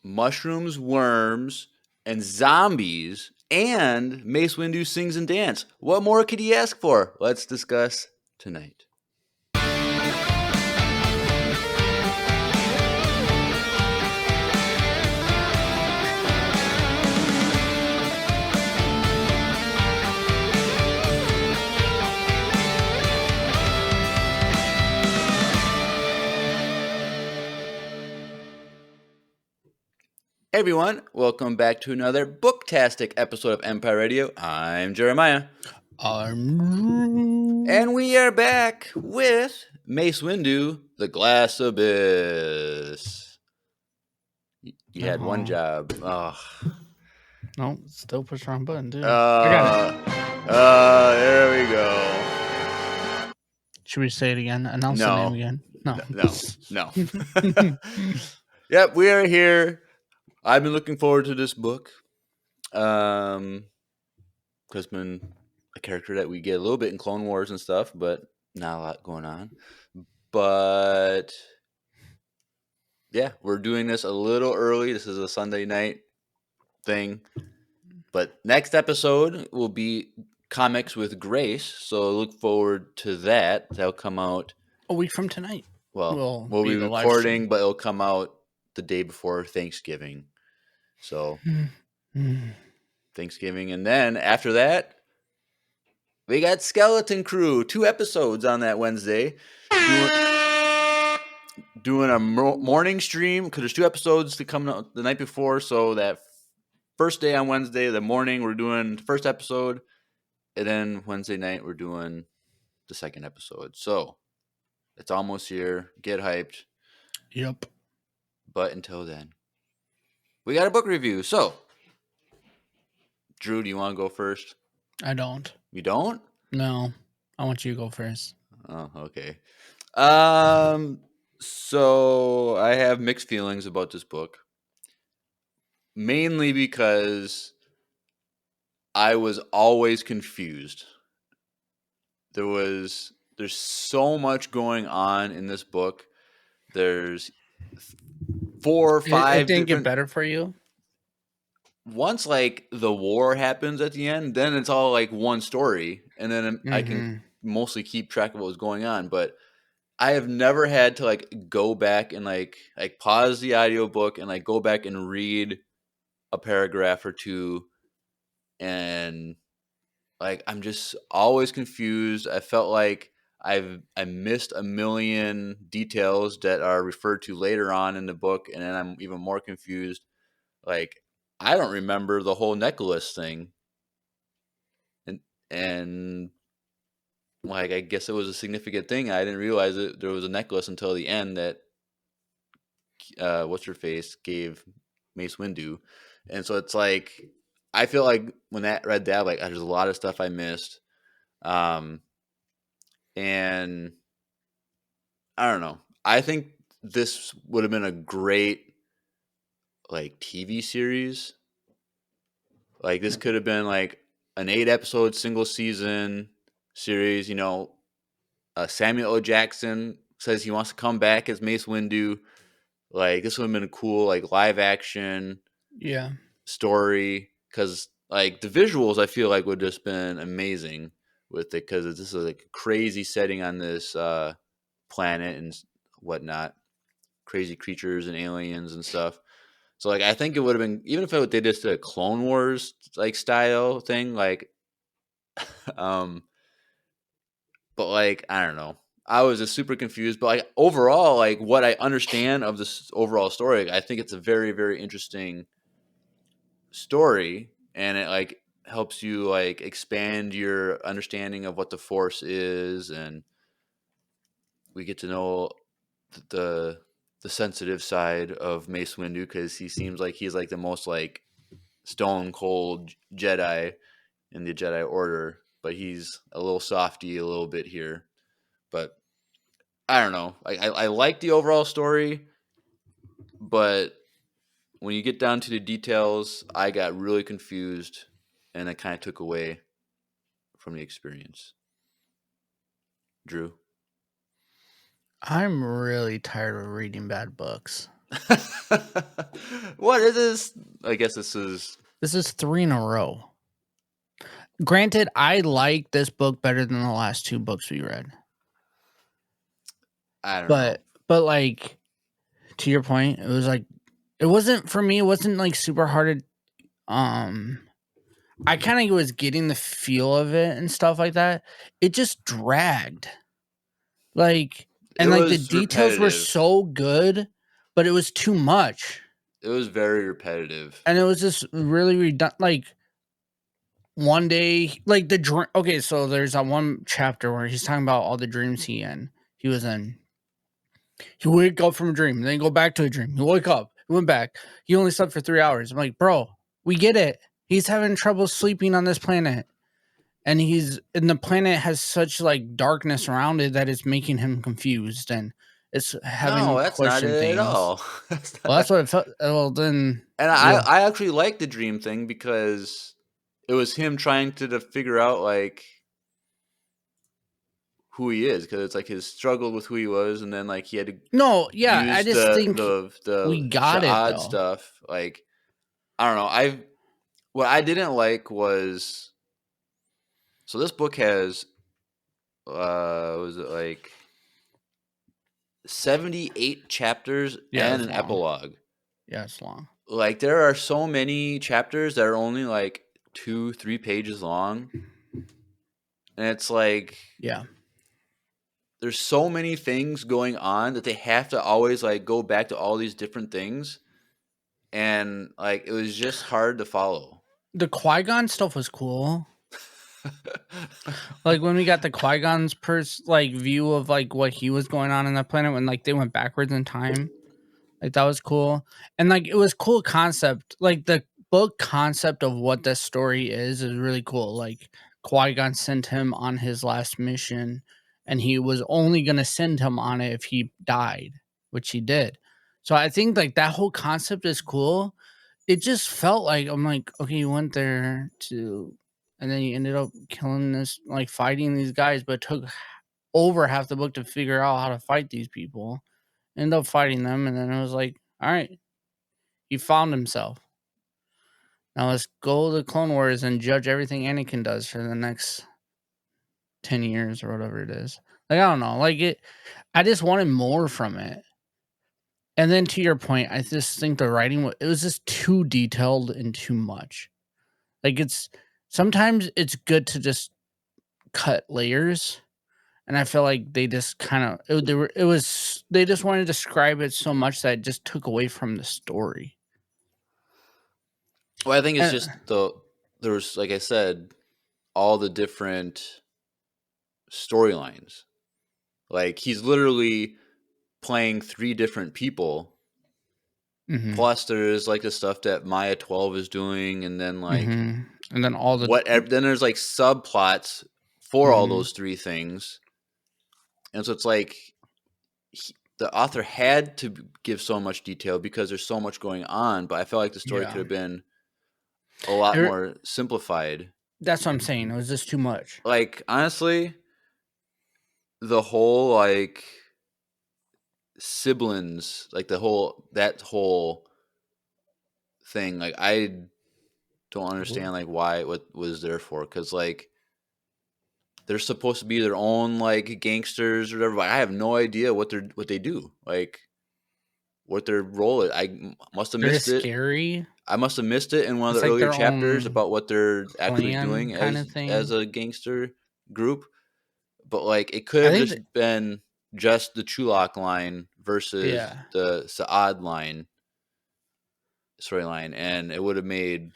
mushrooms, worms, and zombies, and Mace Windu sings and dance. What more could he ask for? Let's discuss tonight. Hey everyone, welcome back to another booktastic episode of Empire Radio. I'm Jeremiah. And we are back with Mace Windu, The Glass Abyss. You had one job. Oh. No, still push the wrong button, dude. I got it. There we go. Should we say it again? Announce the name again? No. Yep, we are here. I've been looking forward to this book. Because it's been a character that we get a little bit in Clone Wars and stuff, but not a lot going on. But yeah, we're doing this a little early. This is a Sunday night thing. But next episode will be Comics with Grace, so look forward to that. That'll come out a week from tonight. Well, we'll be recording, but it'll come out the day before Thanksgiving. So Thanksgiving, and then after that, we got Skeleton Crew, 2 episodes on that Wednesday. Doing a morning stream, because there's 2 episodes to come out the night before, so that first day on Wednesday, the morning, we're doing the first episode, and then Wednesday night, we're doing the second episode. So, it's almost here. Get hyped. Yep. But until then, we got a book review. So, Drew, do you want to go first? I don't. You don't? No. I want you to go first. Oh, okay. So I have mixed feelings about this book. Mainly because I was always confused. There's so much going on in this book. There's 4 or 5 It didn't get better for you? Once like the war happens at the end, then it's all like one story, and then I can mostly keep track of what was going on. But I have never had to like go back and like pause the audiobook and like go back and read a paragraph or two, and like I'm just always confused. I felt like I missed a million details that are referred to later on in the book, and then I'm even more confused. Like I don't remember the whole necklace thing, and like I guess it was a significant thing. I didn't realize there was a necklace until the end that what's her face gave Mace Windu, and so it's like I feel like when I read that, like there's a lot of stuff I missed, and I don't know. I think this would have been a great like TV series. Like this could have been like an 8-episode single season series. You know, Samuel L. Jackson says he wants to come back as Mace Windu. Like this would have been a cool like live action story, because like the visuals I feel like would have just been amazing with it, because this is like a crazy setting on this planet and whatnot, crazy creatures and aliens and stuff. So like I think it would have been, even if they just did a Clone Wars like style thing, like but like I don't know. I was just super confused, but like overall, like what I understand of this overall story, I think it's a very, very interesting story, and it like helps you like expand your understanding of what the Force is, and we get to know the sensitive side of Mace Windu, because he seems like he's like the most like stone cold Jedi in the Jedi Order, but he's a little softy a little bit here. But I don't know. I like the overall story, but when you get down to the details, I got really confused, and it kind of took away from the experience. Drew? I'm really tired of reading bad books. What what is this? I guess this is 3 in a row. Granted, I like this book better than the last 2 books we read. I don't know. But like, to your point, it was like, it wasn't for me. It wasn't like super hard. I kind of was getting the feel of it and stuff like that. It just dragged, like, It and like the was details were repetitive. so good, but it was too much. It was very repetitive, and it was just really redundant. Like, one day, like the dream. Okay, so there's that one chapter where he's talking about all the dreams he was in. He wake up from a dream, then go back to a dream. He wake up, he went back. He only slept for 3 hours. I'm like, bro, we get it. He's having trouble sleeping on this planet, and the planet has such like darkness around it that it's making him confused, and it's having no, him that's not question it at things. all. Well, that's what it felt. Well, then, And yeah. I actually like the dream thing because it was him trying to figure out like who he is, because it's like his struggle with who he was, and then like he had to No, yeah, I use just think we the got it Sha'ad though. stuff. Like, I don't know. What I didn't like was, so this book has was it like 78 chapters Yeah, and it's an long. epilogue. Yeah, it's long. Like, there are so many chapters that are only like 2-3 pages long, and it's like, Yeah. there's so many things going on that they have to always like go back to all these different things, and like it was just hard to follow. The Qui-Gon stuff was cool. Like when we got the Qui-Gon's like view of like what he was going on in that planet when like they went backwards in time. Like that was cool. And like it was cool concept. Like the book concept of what this story is really cool. Like Qui-Gon sent him on his last mission, and he was only gonna send him on it if he died, which he did. So I think like that whole concept is cool. It just felt like, I'm like, okay, you went there to, and then you ended up killing this, like fighting these guys, but it took over half the book to figure out how to fight these people. End up fighting them, and then it was like, all right, he found himself. Now let's go to the Clone Wars and judge everything Anakin does for the next 10 years or whatever it is. Like, I don't know. Like, I just wanted more from it. And then to your point, I just think the writing, it was just too detailed and too much. Like, sometimes it's good to just cut layers. And I feel like they just kind of, they just wanted to describe it so much that it just took away from the story. Well, I think it's And, just there was, like I said, all the different storylines. Like, he's literally playing 3 different people. mm-hmm, Plus, there's like the stuff that Maya 12 is doing, and then like and then all the, then there's like subplots for all mm-hmm, those 3 things, and so it's like the author had to give so much detail because there's so much going on. But I felt like the story yeah. could have been a lot more simplified. That's what I'm saying. It was just too much. Like, honestly, the whole like siblings, like that whole thing, like I don't understand like why what was there for, because like they're supposed to be their own like gangsters or whatever. But I have no idea what they do, like what their role is. I must have They're just missed it. scary. I must have missed it in one of It's the like earlier their chapters own about what they're actually clan doing kind of as thing. a gangster group. But like it could I have think just been just the Chulak line versus yeah. the Saad line storyline, and it would have made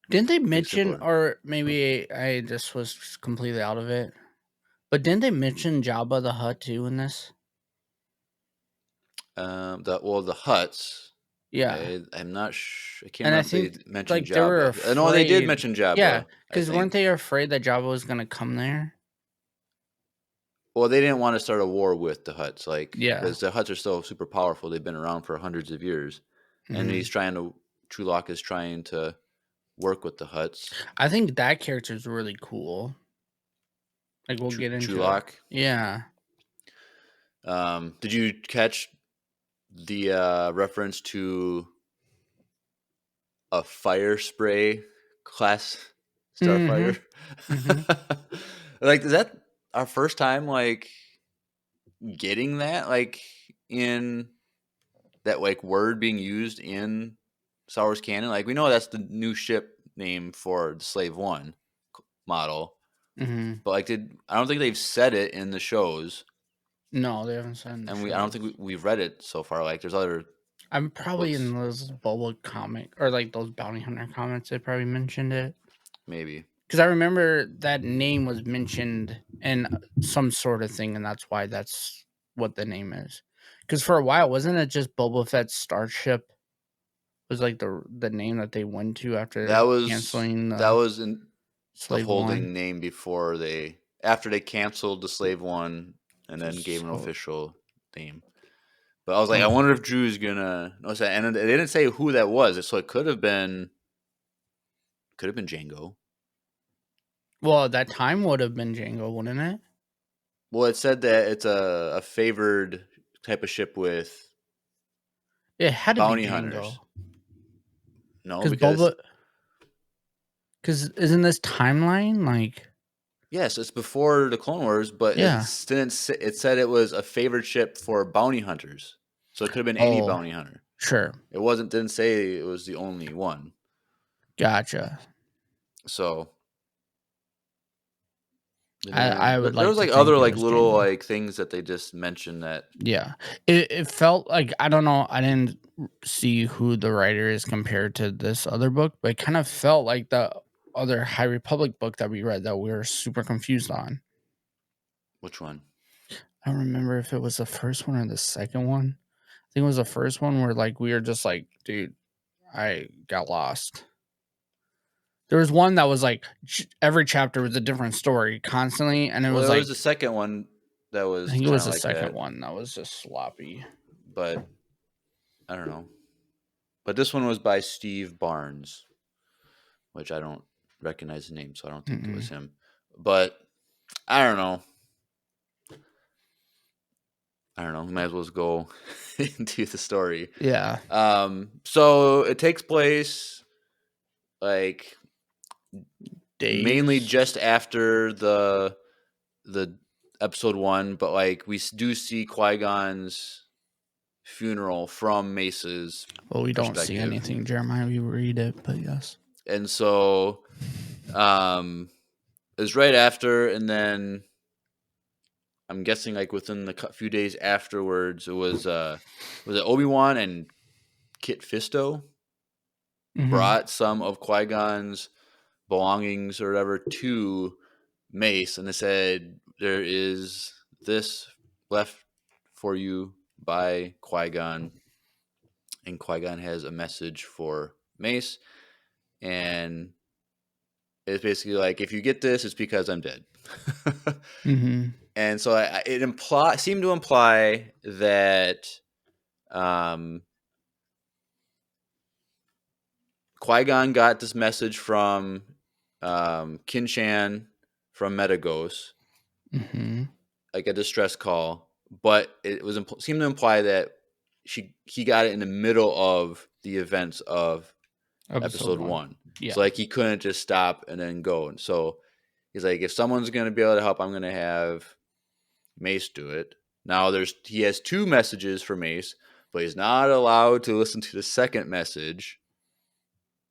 Didn't they things mention, simpler. or maybe I just was completely out of it, but didn't they mention Jabba the Hutt too in this? The Huts. Yeah. I'm not. I can't And I remember if think they mentioned like they were Jabba. I know they did afraid. mention Yeah, Jabba. I because weren't think. they afraid that Jabba was gonna come there? Well, they didn't want to start a war with the Huts, like, Yeah. because the Huts are still super powerful. They've been around for hundreds of years, and hmm Trulok is trying to work with the Huts. I think that character is really cool. Like we'll get into it. Trulok. Yeah. Did you catch the reference to a fire spray class Mm-hmm. Starfighter. Mm-hmm. Like, is that our first time like getting that like in that like word being used in Star Wars canon? Like, we know that's the new ship name for the Slave One model, Mm-hmm. but like, I don't think they've said it in the shows, No, they haven't said in the and I don't think shows. we've read it so far. Like, there's other I'm probably in books, those Boba comic or like those bounty hunter comments. They probably mentioned it maybe. because I remember that name was mentioned in some sort of thing, and that's what the name is. Because for a while, wasn't it just Boba Fett's starship was like the name that they went to That after was canceling that the was in the Slave One? holding name before after they canceled the Slave One and then gave an So official name. But I was like, I okay. wonder if Drew's gonna notice that. And they didn't say who that was, so it could have been Django. Well, that time would have been Django, wouldn't it? Well, it said that it's a favored type of ship with It had to be bounty Django hunters. No, because because Boba. Because isn't this timeline like? yes, it's before the Clone Wars, but Yeah. it said it was a favored ship for bounty hunters, so it could have been any Oh, bounty hunter. sure. It didn't say it was the only one. Gotcha. So I would there like was to like think other it like was little Django. like things that they just mentioned that Yeah. It felt like I don't know. I didn't see who the writer is compared to this other book, but it kind of felt like the other High Republic book that we read that we were super confused on. which one? I don't remember if it was the first one or the second one. I think it was the first one where like we were just like, dude, I got lost. There was one that was like every chapter was a different story constantly, and it Well, was there was like the second one that I was think it kind was of the like second that, one that was just sloppy. but I don't know. But this one was by Steve Barnes, which I don't recognize the name, so I don't think it was Mm-mm. him. But I don't know. I don't know. We might as well just go into the story. Yeah, So it takes place like mainly days. just after the episode one, but like we do see Qui-Gon's funeral from Mace's Well, we don't see perspective, anything, Jeremiah. We read it, but yes. and so it was right after, and then I'm guessing like within the few days afterwards, it was it Obi-Wan and Kit Fisto Mm-hmm. brought some of Qui-Gon's belongings or whatever to Mace, and they said there is this left for you by Qui-Gon, and Qui-Gon has a message for Mace, and it's basically like, if you get this, it's because I'm dead. Mm-hmm. And so it seemed to imply that um, Qui-Gon got this message from Kin-Shan from Metagos, Mm-hmm. like a distress call, but it was seemed to imply that he got it in the middle of the events of Episode episode one. one. Yeah. So like he couldn't just stop and then go. And so he's like, if someone's gonna be able to help, I'm gonna have Mace do it. Now he has two messages for Mace, but he's not allowed to listen to the second message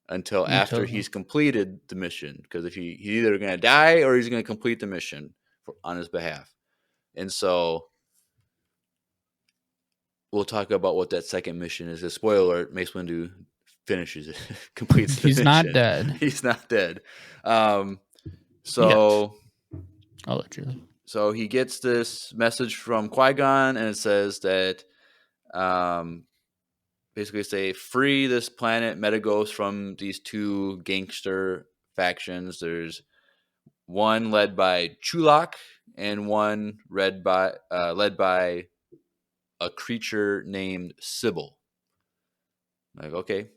until after Until he's completed the mission. Because if he's either gonna die or he's gonna complete the mission on his behalf. And so we'll talk about what that second mission is. A spoiler alert, Mace Windu finishes it, completes the he's not mission. dead He's not dead. Um, yet. so Allegedly. so he gets this message from Qui-Gon, and it says that um, basically say, free this planet Metagos from these two gangster factions. There's one led by Chulak and one led by a creature named Sybil. Like, okay.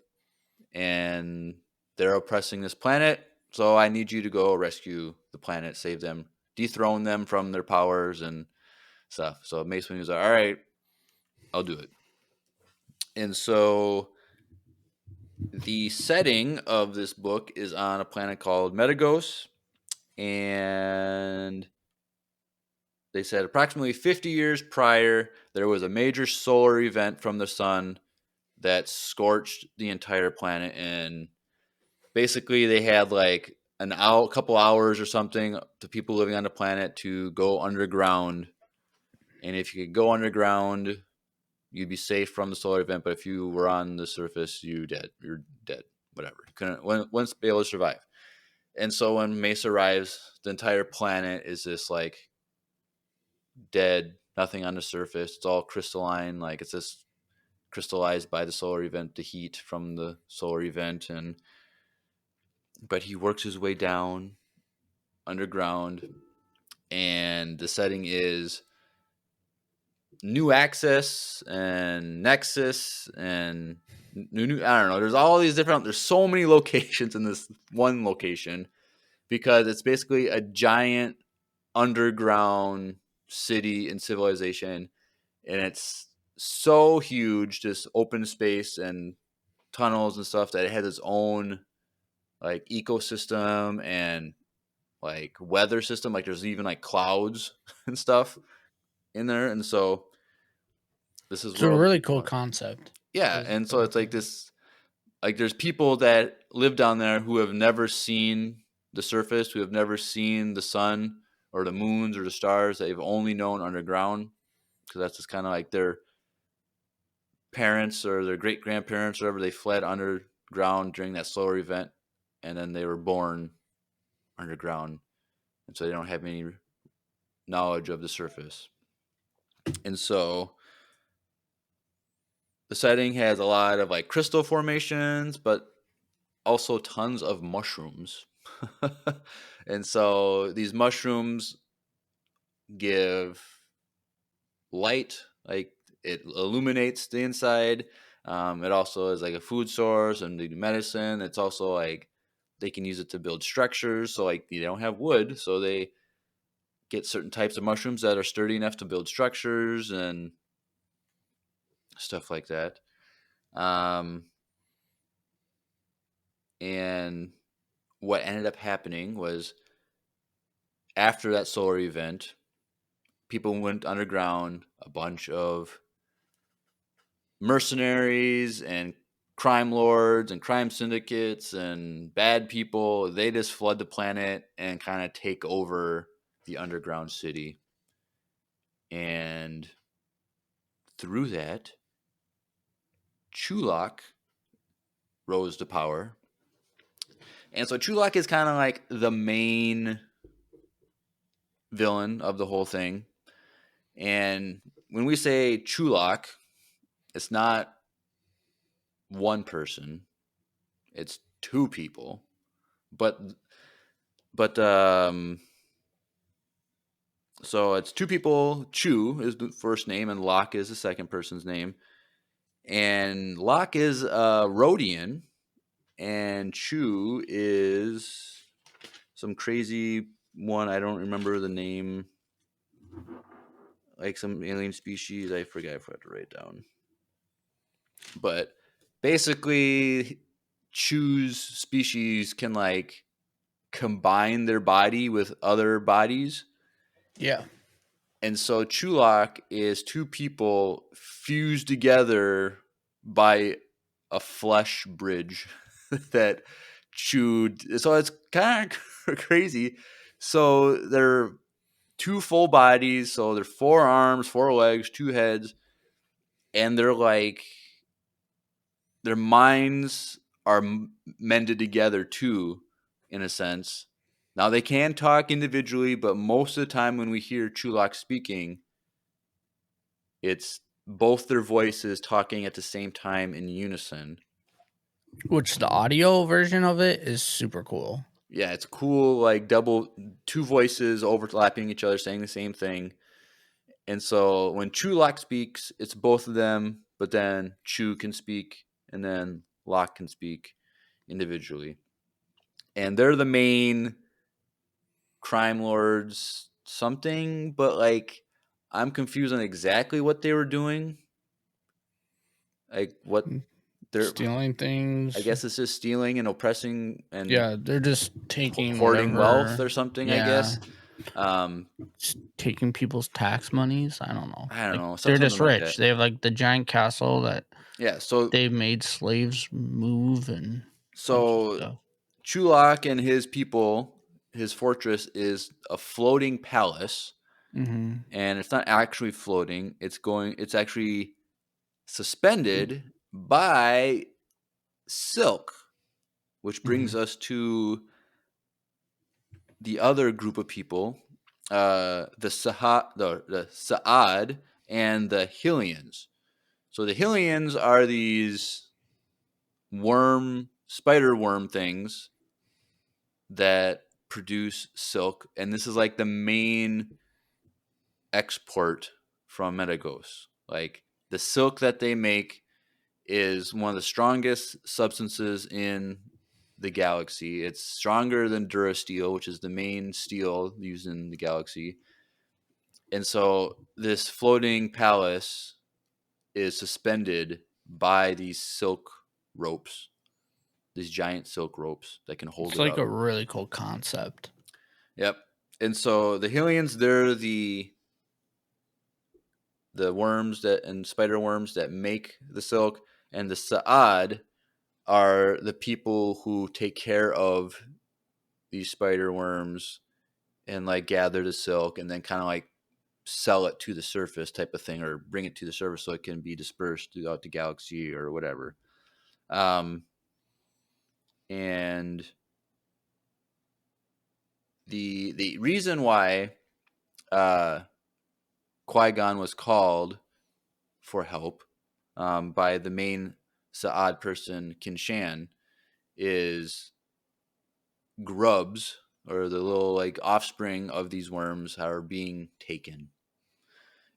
And they're oppressing this planet, so I need you to go rescue the planet, save them, dethrone them from their powers and stuff. So Mace Windu was like, all right, I'll do it. And so The setting of this book is on a planet called Metagos, and they said approximately 50 years prior, there was a major solar event from the sun that scorched the entire planet. And basically, they had like couple hours or something to people living on the planet to go underground. And if you could go underground, you'd be safe from the solar event. But if you were on the surface, you're dead. Whatever. You wouldn't be able to survive. And so when Mace arrives, the entire planet is this like dead, nothing on the surface. It's all crystalline, like it's just crystallized by the solar event, the heat from the solar event. And but he works his way down underground, and the setting is new access and nexus and new I don't know. There's all these different. There's so many locations in this one location because it's basically a giant underground city and civilization, and it's so huge, just open space and tunnels and stuff, that it has its own like ecosystem and like weather system. Like there's even like clouds and stuff in there, and so this is It's a world. really cool concept. Yeah, and so it's like this. Like there's people that live down there who have never seen the surface, who have never seen the sun or the moons or the stars. They've only known underground because that's just kind of like their parents or their great grandparents or whatever. They fled underground during that solar event, and then they were born underground, and so they don't have any knowledge of the surface. And so the setting has a lot of like crystal formations, but also tons of mushrooms. And so these mushrooms give light, like it illuminates the inside. It also is like a food source and they do medicine. It's also like they can use it to build structures. So like they don't have wood, so they get certain types of mushrooms that are sturdy enough to build structures and stuff like that. Um, and what ended up happening was after that solar event, people went underground. A bunch of mercenaries and crime lords and crime syndicates and bad people, they just flood the planet and kind of take over the underground city. And through that, Chulak rose to power. And so Chulak is kind of like the main villain of the whole thing. And when we say Chulak, it's not one person, it's two people. But so it's two people. Chu is the first name, and Locke is the second person's name. And Locke is a Rhodian, and Chu is some crazy one. I don't remember the name. Like some alien species. I forgot if I had to write it down. But basically, Chu's species can like combine their body with other bodies. Yeah. And so Chulak is two people fused together by a flesh bridge that chewed. So it's kind of crazy. So they're two full bodies. So they're 4 arms, 4 legs, 2 heads. And they're like, their minds are mended together too, in a sense. Now they can talk individually, but most of the time when we hear Chulak speaking, it's both their voices talking at the same time in unison. Which the audio version of it is super cool. Yeah, it's cool, like two voices overlapping each other saying the same thing. And so when Chulak speaks, it's both of them, but then Chu can speak and then Locke can speak individually. And they're the main crime lords something, but like I'm confused on exactly what they were doing. Like what they're, stealing I things. guess it's just stealing and oppressing and Yeah, they're just taking hoarding wealth whatever. or something, I Yeah, guess. Um, just taking people's tax monies. I don't know. I don't Like know, they're something just like rich. that. They have like the giant castle that Yeah. So they've made slaves move and a bunch of so stuff. Chulak and his people, his fortress is a floating palace, Mm-hmm. and it's not actually floating. It's actually suspended by silk, which brings Mm-hmm. us to the other group of people, the Sa'ad and the Hylians. So the Hylians are these spider worm things that produce silk, and this is like the main export from Metagos. Like the silk that they make is one of the strongest substances in the galaxy. It's stronger than Durasteel, which is the main steel used in the galaxy. And so this floating palace is suspended by these silk ropes, these giant silk ropes that can hold It's it like up. a really cool concept. Yep. And so the Hylians, they're the worms that and spider worms that make the silk, and the Sa'ad are the people who take care of these spider worms and like gather the silk and then kind of like sell it to the surface type of thing, or bring it to the surface so it can be dispersed throughout the galaxy or whatever. And the reason why uh, Qui-Gon was called for help by the main Sa'ad person, Kinshan, is grubs, or the little like offspring of these worms, are being taken.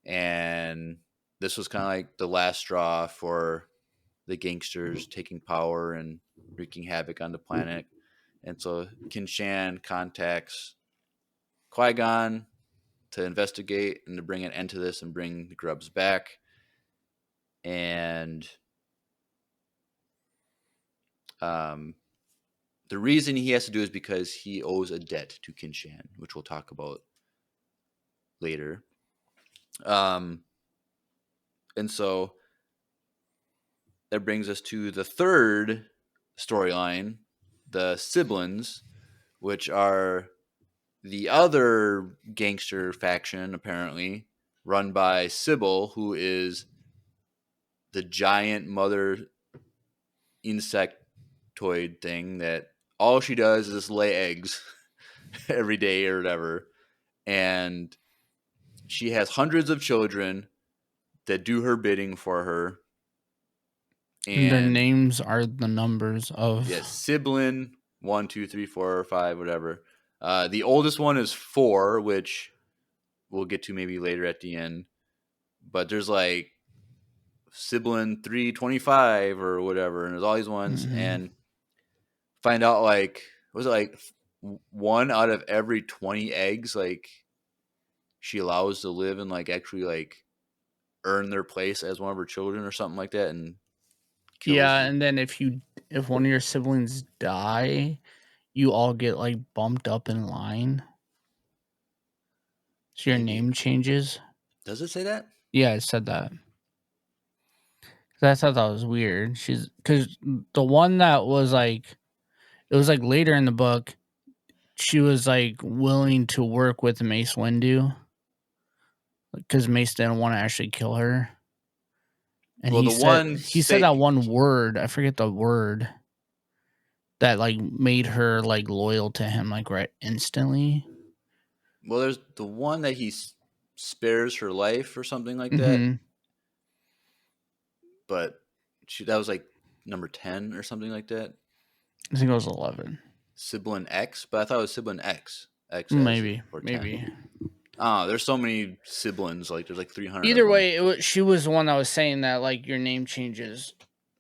And this was kind of like the last straw for the gangsters taking power and wreaking havoc on the planet. And so Kinshan contacts Qui-Gon to investigate and to bring an end to this and bring the grubs back. And um, the reason he has to do is because he owes a debt to Kinshan, which we'll talk about later. Um, and so that brings us to the third storyline, the siblings, which are the other gangster faction, apparently, run by Sybil, who is the giant mother insectoid thing that all she does is lay eggs every day or whatever. And she has hundreds of children that do her bidding for her. And their And names are the numbers yeah, of. sibling 1, 2, 3, 4, 5, whatever. The oldest one is 4, which we'll get to maybe later at the end. But there's like sibling 325 or whatever, and there's all these ones, Mm-hmm. and find out like was it like 1 out of every 20 eggs like she allows to live and like actually like earn their place as one of her children or something like that, and kills. Yeah, and then if one of your siblings die, you all get like bumped up in line. So your Maybe name changes. does it say that? Yeah, it said that. 'Cause I thought that was weird. She's because the one that was like it was like later in the book, she was like willing to work with Mace Windu because Mace didn't want to actually kill her. And Well, he the said one he said say that one word, I forget the word, that like made her like loyal to him like right instantly. well, there's the one that he spares her life or something like that, Mm-hmm. but that was like number 10 or something like that. I think it was 11. Sibling X, but I thought it was sibling X. X as Maybe, for 10. maybe. There's so many siblings. Like there's like 300 of Either them. way, she was the one that was saying that like your name changes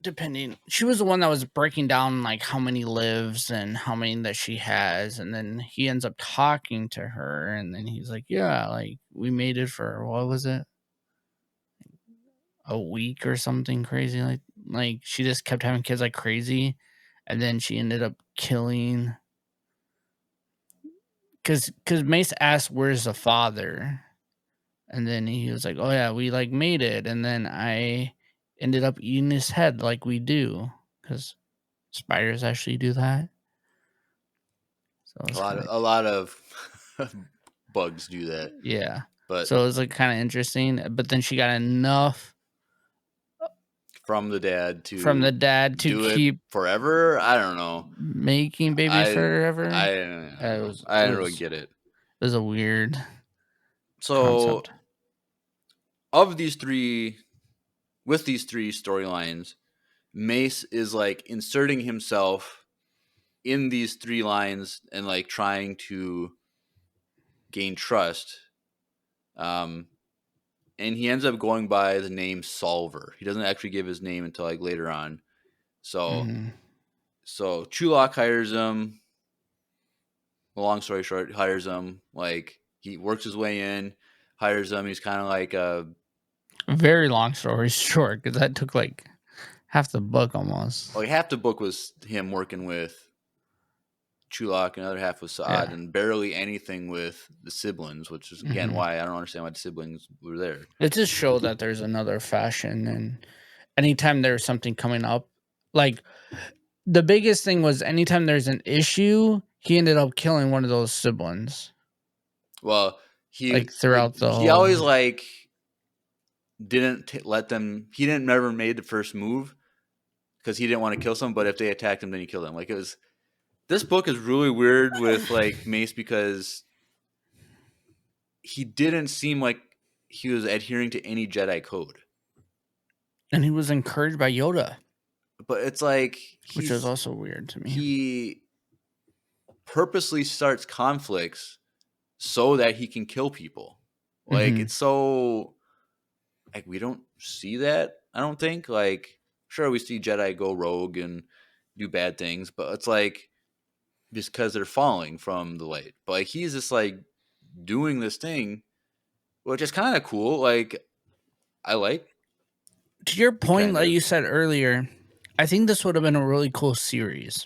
depending. She was the one that was breaking down like how many lives and how many that she has, and then he ends up talking to her, and then he's like, "Yeah, like we made it for what was it, a week or something crazy like Like she just kept having kids like crazy, and then she ended up killing because Mace asked, "Where's the father?" And then he was like, "Oh yeah, we like made it," and then I ended up eating his head like we do because spiders actually do that. So A it's lot kind of of a lot of bugs do that, yeah. but So it was like kind of interesting. But then she got enough from the dad from the to dad to do it keep forever, I don't know. making babies I forever. I don't It know. was I it didn't really was get it. it was a weird So concept. of these three, with these three storylines, Mace is like inserting himself in these three lines and like trying to gain trust. Um, and he ends up going by the name Solver. He doesn't actually give his name until like later on. So Mhm. so Chulok hires him. Long story short, hires him. Like he works his way in, hires him. He's kind of like Very long story short, because that took like half the book almost. like half the book was him working with Chulok, and the other half was Saad, Yeah. and barely anything with the siblings, which is again Mhm. why I don't understand why the siblings were there. It just showed that there's another fashion, and anytime there's something coming up, like the biggest thing was anytime there's an issue, he ended up killing one of those siblings. Well, Like throughout the he whole, always like didn't let them. He didn't never made the first move because he didn't want to kill someone. But if they attacked him, then he killed them. Like it was. This book is really weird with like Mace because he didn't seem like he was adhering to any Jedi code. and he was encouraged by Yoda, But it's like which was also weird to me. he purposely starts conflicts so that he can kill people. Like Hmm. it's so like we don't see that. I don't think like sure we see Jedi go rogue and do bad things, but it's like just because they're falling from the light. But like he's just like doing this thing, which is kind of cool. Like I like To your it point, kind like of. you said earlier, I think this would have been a really cool series.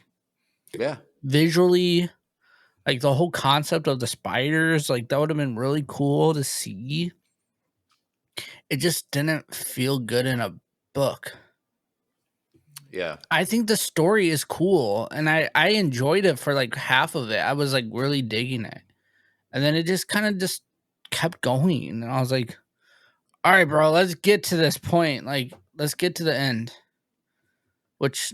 Yeah, Visually, like the whole concept of the spiders, like that would have been really cool to see. It just didn't feel good in a book. yeah. I think the story is cool and I enjoyed it for like half of it. I was like really digging it. And then it just kind of just kept going. And I was like, all right, bro, let's get to this point. Like, let's get to the end. Which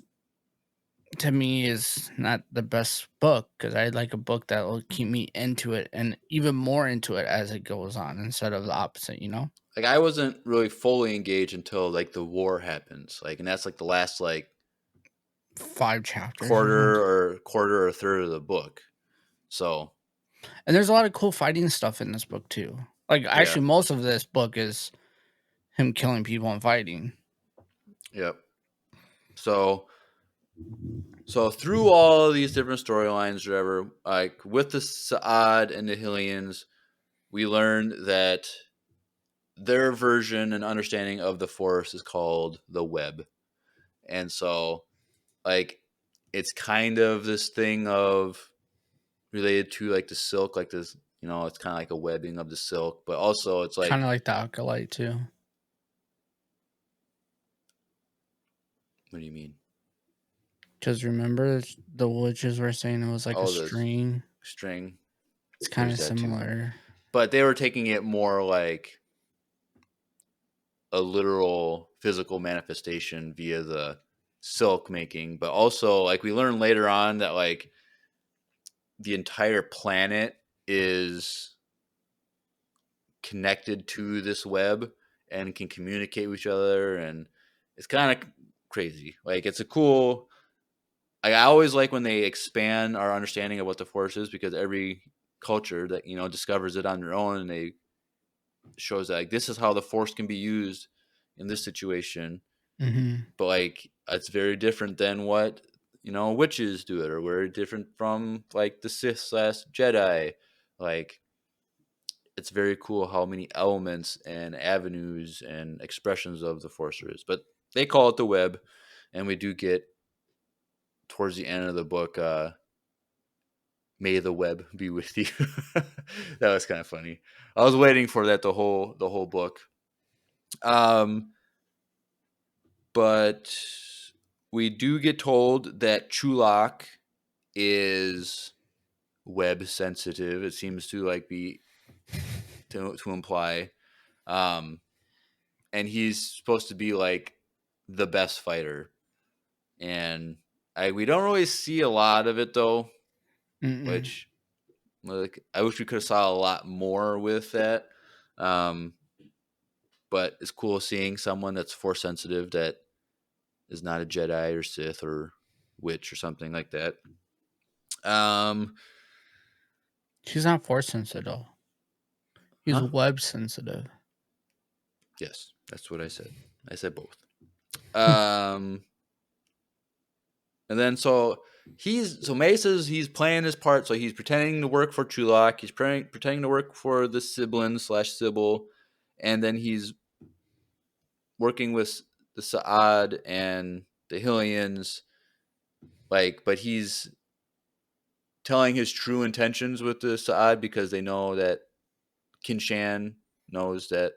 to me is not the best book because I like a book that will keep me into it and even more into it as it goes on instead of the opposite, you know? Like I wasn't really fully engaged until like the war happens. Like, and that's like the last like 5 chapters or something. quarter or third of the book. So And there's a lot of cool fighting stuff in this book too. Like yeah, actually most of this book is him killing people and fighting. yep. So so through all these different storylines, or whatever, like with the Saad and the Hylians, we learned that their version and understanding of the Force is called the web. And so like it's kind of this thing of related to like the silk, like this, it's kind of like a webbing of the silk, but also it's Kind like, of like the Acolyte too. what do you mean? Because remember the witches were saying it was like a Oh, the string. string. It's kind There's of that too. similar. But they were taking it more like a literal physical manifestation via the silk making, but also like we learn later on that like the entire planet is connected to this web and can communicate with each other, and it's kind of crazy. Like it's a cool. I always like when they expand our understanding of what the force is because every culture that discovers it on their own, and they shows that like this is how the force can be used in this situation. Hmm. But like it's very different than what witches do it, or very different from like the Sith slash Jedi. Like it's very cool how many elements and avenues and expressions of the force there is. But they call it the web, and we do get towards the end of the book, may the web be with you. That was kind of funny. I was waiting for that the whole book. But we do get told that Chulak is web sensitive. It seems to like be to imply, and he's supposed to be like the best fighter. And we don't really see a lot of it though, Mm-mm. which like I wish we could have saw a lot more with that. But it's cool seeing someone that's force sensitive that is not a Jedi or Sith or witch or something like that. He's not force sensitive. He's Huh? web sensitive. Yes, that's what I said. I said both. And then Mace he's playing his part. So he's pretending to work for Chulak. He's pretending to work for the sibling / Sybil, and then he's working with the Saad and the Hylians. But he's telling his true intentions with the Saad because they know that Kinshan knows that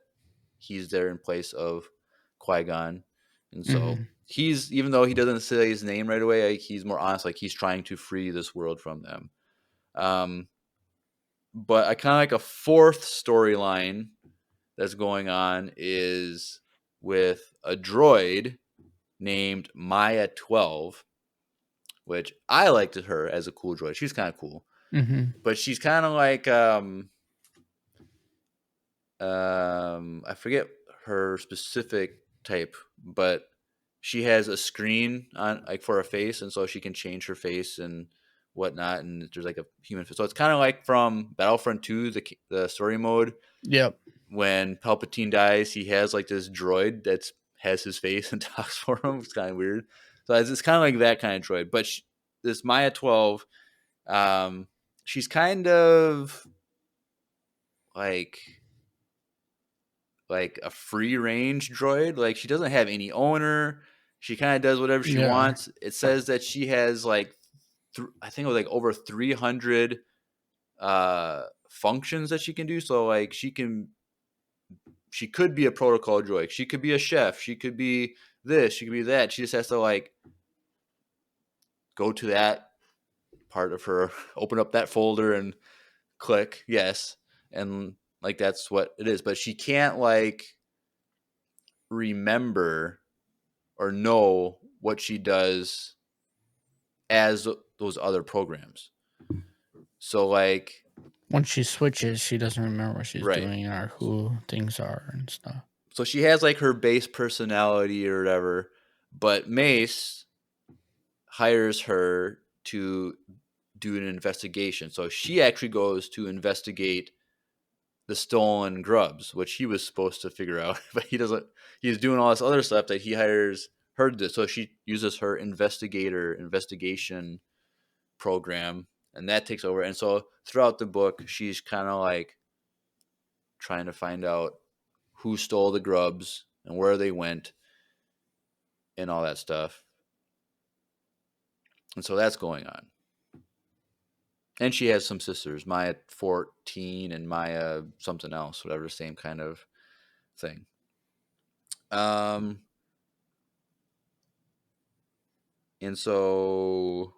he's there in place of Qui-Gon. And so Mm-hmm. he's, even though he doesn't say his name right away, like, he's more honest, like he's trying to free this world from them. But I kind of like a fourth storyline that's going on is with a droid named Maya 12, which I liked her as a cool droid. She's kind of cool. Mm-hmm. But she's kind of like I forget her specific type, but she has a screen on like for a face, and so she can change her face and whatnot. And there's like a human face, so it's kind of like from Battlefront 2, the story mode. Yep. When Palpatine dies, he has like this droid that has his face and talks for him. It's kind of weird. So it's kind of like that kind of droid. But this Maya 12, she's kind of like a free range droid. Like she doesn't have any owner. She kind of does whatever she Yeah. wants. It says that she has like I think it was like over 300 functions that she can do. So like she could be a protocol droid. She could be a chef. She could be this. She could be that. She just has to like go to that part of her, open up that folder and click yes, and like that's what it is. But she can't like remember or know what she does as those other programs. So like Once she switches, she doesn't remember what she's right. doing or who things are and stuff. So she has like her base personality or whatever, but Mace hires her to do an investigation. So she actually goes to investigate the stolen grubs, which he was supposed to figure out, but he doesn't. He's doing all this other stuff that he hires her to do. So she uses her investigation program, and that takes over. And so throughout the book, she's kind of like trying to find out who stole the grubs and where they went and all that stuff. And so that's going on. And she has some sisters, Maya 14 and Maya something else, whatever, same kind of thing. And so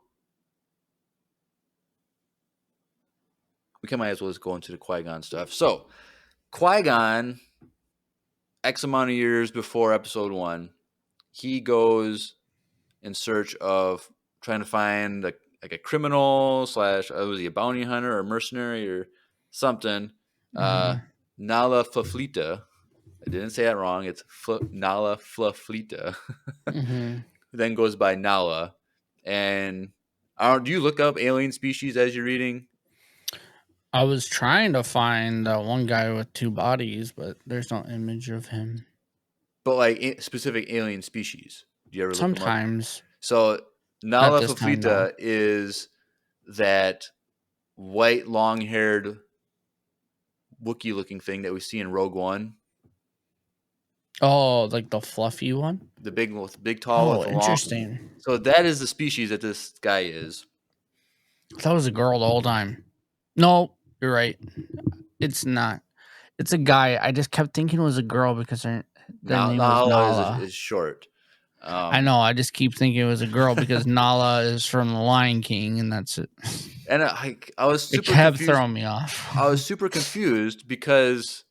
we might as well just go into the Qui-Gon stuff. So Qui-Gon, X amount of years before episode 1, he goes in search of trying to find like a criminal / was he a bounty hunter or a mercenary or something. Mm-hmm. Nala Faflita. I didn't say that wrong. It's Nala Flaflita. Mm-hmm. Then goes by Nala. And do you look up alien species as you're reading? I was trying to find one guy with 2 bodies, but there's no image of him. But like specific alien species. Do you ever look them up? Sometimes. So Not Nala this time, though. Faflita is that white, long-haired Wookiee-looking thing that we see in Rogue One. Oh, like the fluffy one? the big tall with Oh, the long. interesting. So that is the species that this guy is. That was a girl the whole time. No, you're right. It's not. It's a guy. I just kept thinking it was a girl because their Now name was Nala Nala. is short. I know. I just keep thinking it was a girl because Nala is from The Lion King, and that's it. And I was It super kept confused. throwing me off. I was super confused because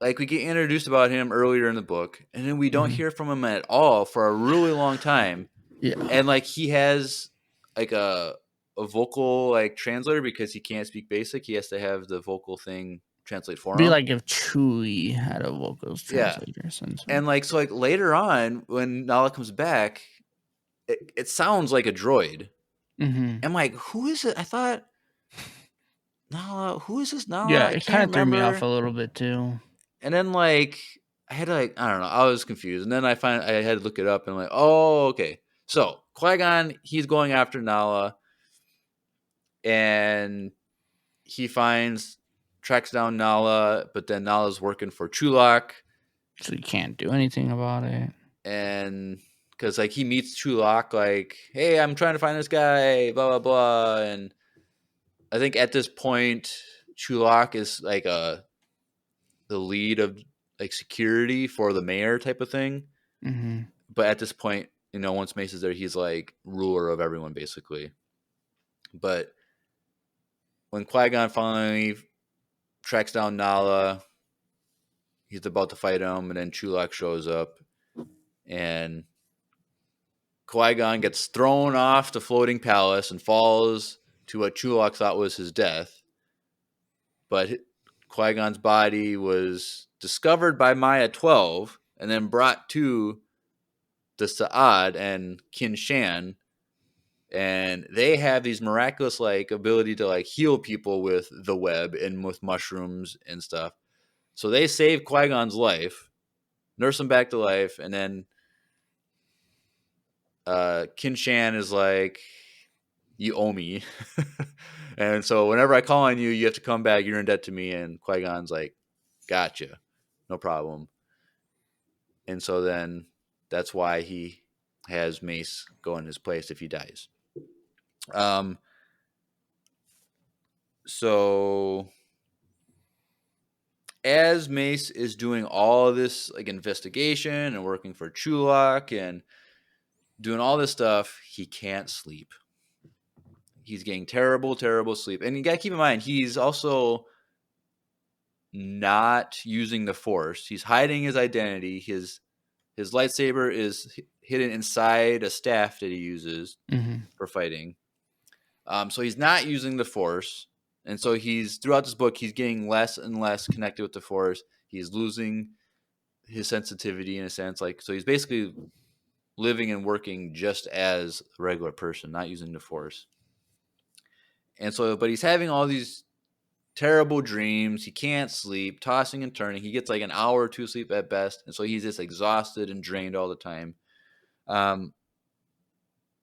like we get introduced about him earlier in the book, and then we don't Mhm. hear from him at all for a really long time. Yeah. And like he has like a vocal like translator because he can't speak basic. He has to have the vocal thing translate for Be him. like if Chewie had a vocals Yeah. translator. And like so like later on when Nala comes back, it sounds like a droid. Mm-hmm. I'm like, who is it? I thought Nala, who is this Nala? Yeah, I it kind can't of threw me off remember. a little bit too. And then like I had to like I don't know, I was confused. And then I had to look it up and I'm like, oh okay. So Qui-Gon, he's going after Nala and he tracks down Nala, but then Nala's working for Chulak So you can't do anything about it. and because like he meets Chulak like, hey, I'm trying to find this guy, blah blah blah. And I think at this point Chulak is like the lead of like security for the mayor type of thing. Mm-hmm. But at this point, once Mace is there, he's like ruler of everyone basically. But when Qui-Gon finally tracks down Nala, he's about to fight him, and then Chulak shows up, and Qui-Gon gets thrown off the floating palace and falls to what Chulak thought was his death. But Qui-Gon's body was discovered by Maya 12 and then brought to the Sa'ad and Kin Shan, and they have these miraculous like ability to like heal people with the web and with mushrooms and stuff. So they save Qui-Gon's life, nurse him back to life, and then Kin Shan is like, "You owe me," and so whenever I call on you, you have to come back. You're in debt to me. And Qui-Gon's like, "Gotcha, no problem." And so then that's why he has Mace go in his place if he dies. Um, so as Mace is doing all of this like investigation and working for Chulak and doing all this stuff, he can't sleep. He's getting terrible, terrible sleep. And you gotta keep in mind, he's also not using the Force. He's hiding his identity. His lightsaber is hidden inside a staff that he uses Mm-hmm. for fighting. So he's not using the Force. And so he's throughout this book, he's getting less and less connected with the Force. He's losing his sensitivity in a sense. Like so he's basically living and working just as a regular person, not using the Force. And so, but he's having all these terrible dreams. He can't sleep, tossing and turning. He gets like an hour or two sleep at best. And so he's just exhausted and drained all the time.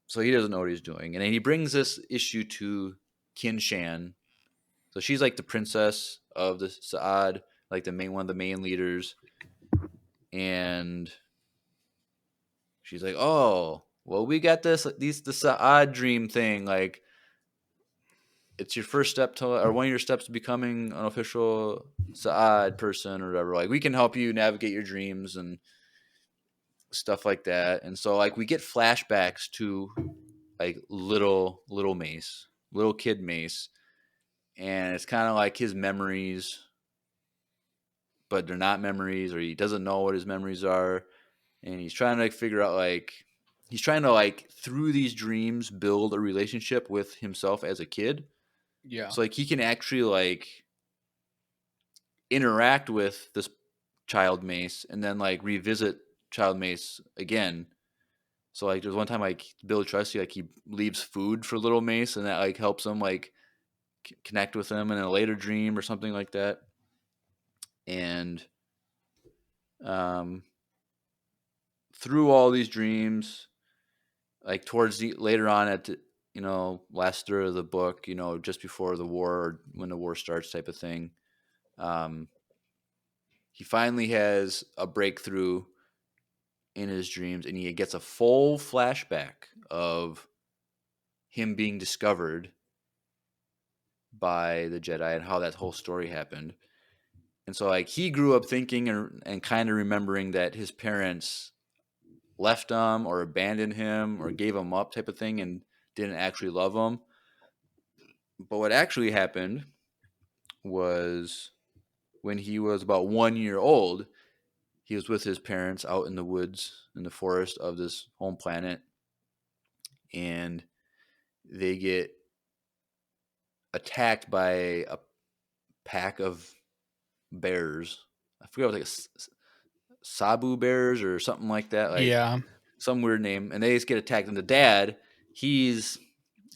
So he doesn't know what he's doing. And then he brings this issue to Kin Shan. So she's like the princess of the Sa'ad, like one of the main leaders. And she's like, "Oh, well, we got the Sa'ad dream thing. Like, it's your first step to, or one of your steps to becoming an official Sa'ad person or whatever. Like, we can help you navigate your dreams and stuff like that." And so, like, we get flashbacks to like little Mace, little kid Mace, and it's kind of like his memories, but they're not memories, or he doesn't know what his memories are, and he's trying to like, figure out like he's trying to like through these dreams build a relationship with himself as a kid. Yeah. So like he can actually like interact with this child Mace and then like revisit child Mace again. So like there's one time like Bill Trusty like he leaves food for little Mace and that like helps him like connect with him in a later dream or something like that. And um through all these dreams, like towards the later on at the, last third of the book, just before the war or when the war starts type of thing. Um he finally has a breakthrough in his dreams, and he gets a full flashback of him being discovered by the Jedi and how that whole story happened. And so like he grew up thinking and kind of remembering that his parents left him or abandoned him or gave him up type of thing and didn't actually love him. But what actually happened was when he was about 1 year old, he was with his parents out in the woods in the forest of this home planet, and they get attacked by a pack of bears. I forget what, like Sabu bears or something like that, like Yeah. some weird name, and they just get attacked. And the dad, he's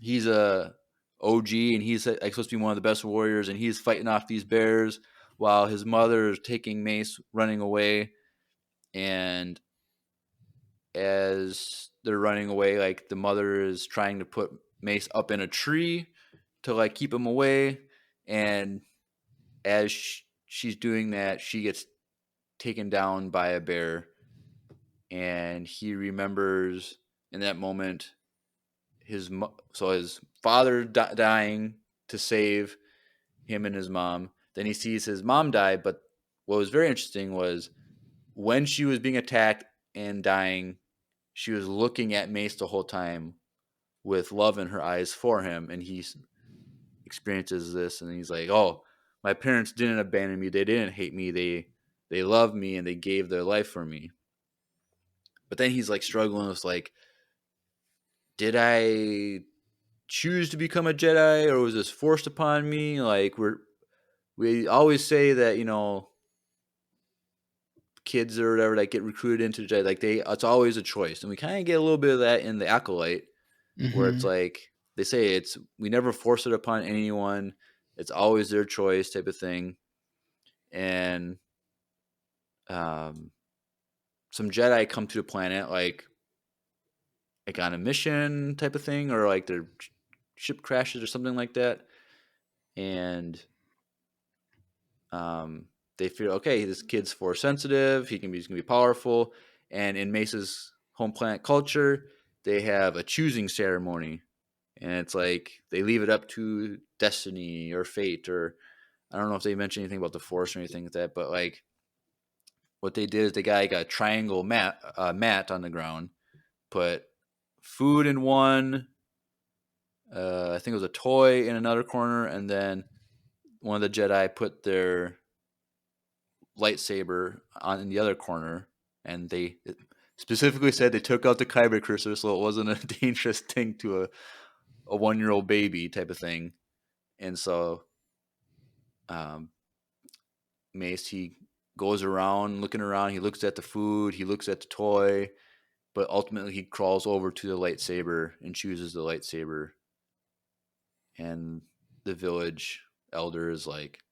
a OG, and he's like supposed to be one of the best warriors, and he's fighting off these bears while his mother is taking Mace, running away. And as they're running away, like the mother is trying to put Mace up in a tree to like keep him away, and as she's doing that, she gets taken down by a bear, and he remembers in that moment his father dying to save him and his mom. Then he sees his mom die, but what was very interesting was when she was being attacked and dying, she was looking at Mace the whole time with love in her eyes for him, and he experiences this, and he's like, "Oh, my parents didn't abandon me. They didn't hate me. They loved me, and they gave their life for me." But then he's like struggling with like, did I choose to become a Jedi, or was this forced upon me? Like we always say that, kids or whatever that get recruited into Jedi, like it's always a choice, and we kind of get a little bit of that in the Acolyte, where it's Mm-hmm. like they say we never force it upon anyone. It's always their choice type of thing. And um, some Jedi come to the planet like on a mission type of thing, or like their ship crashes or something like that, and um, they feel okay. This kid's force sensitive. He's gonna be powerful. And in Mace's home planet culture, they have a choosing ceremony, and it's like they leave it up to destiny or fate, or I don't know if they mention anything about the force or anything like that. But like what they did is they got like a triangle mat on the ground, put food in one. I think it was a toy in another corner, and then one of the Jedi put their lightsaber on in the other corner, and they specifically said they took out the kyber crystal, so it wasn't a dangerous thing to a 1 year old baby type of thing. And so um, Mace, he goes around looking around. He looks at the food. He looks at the toy, but ultimately he crawls over to the lightsaber and chooses the lightsaber. And the village elder is like,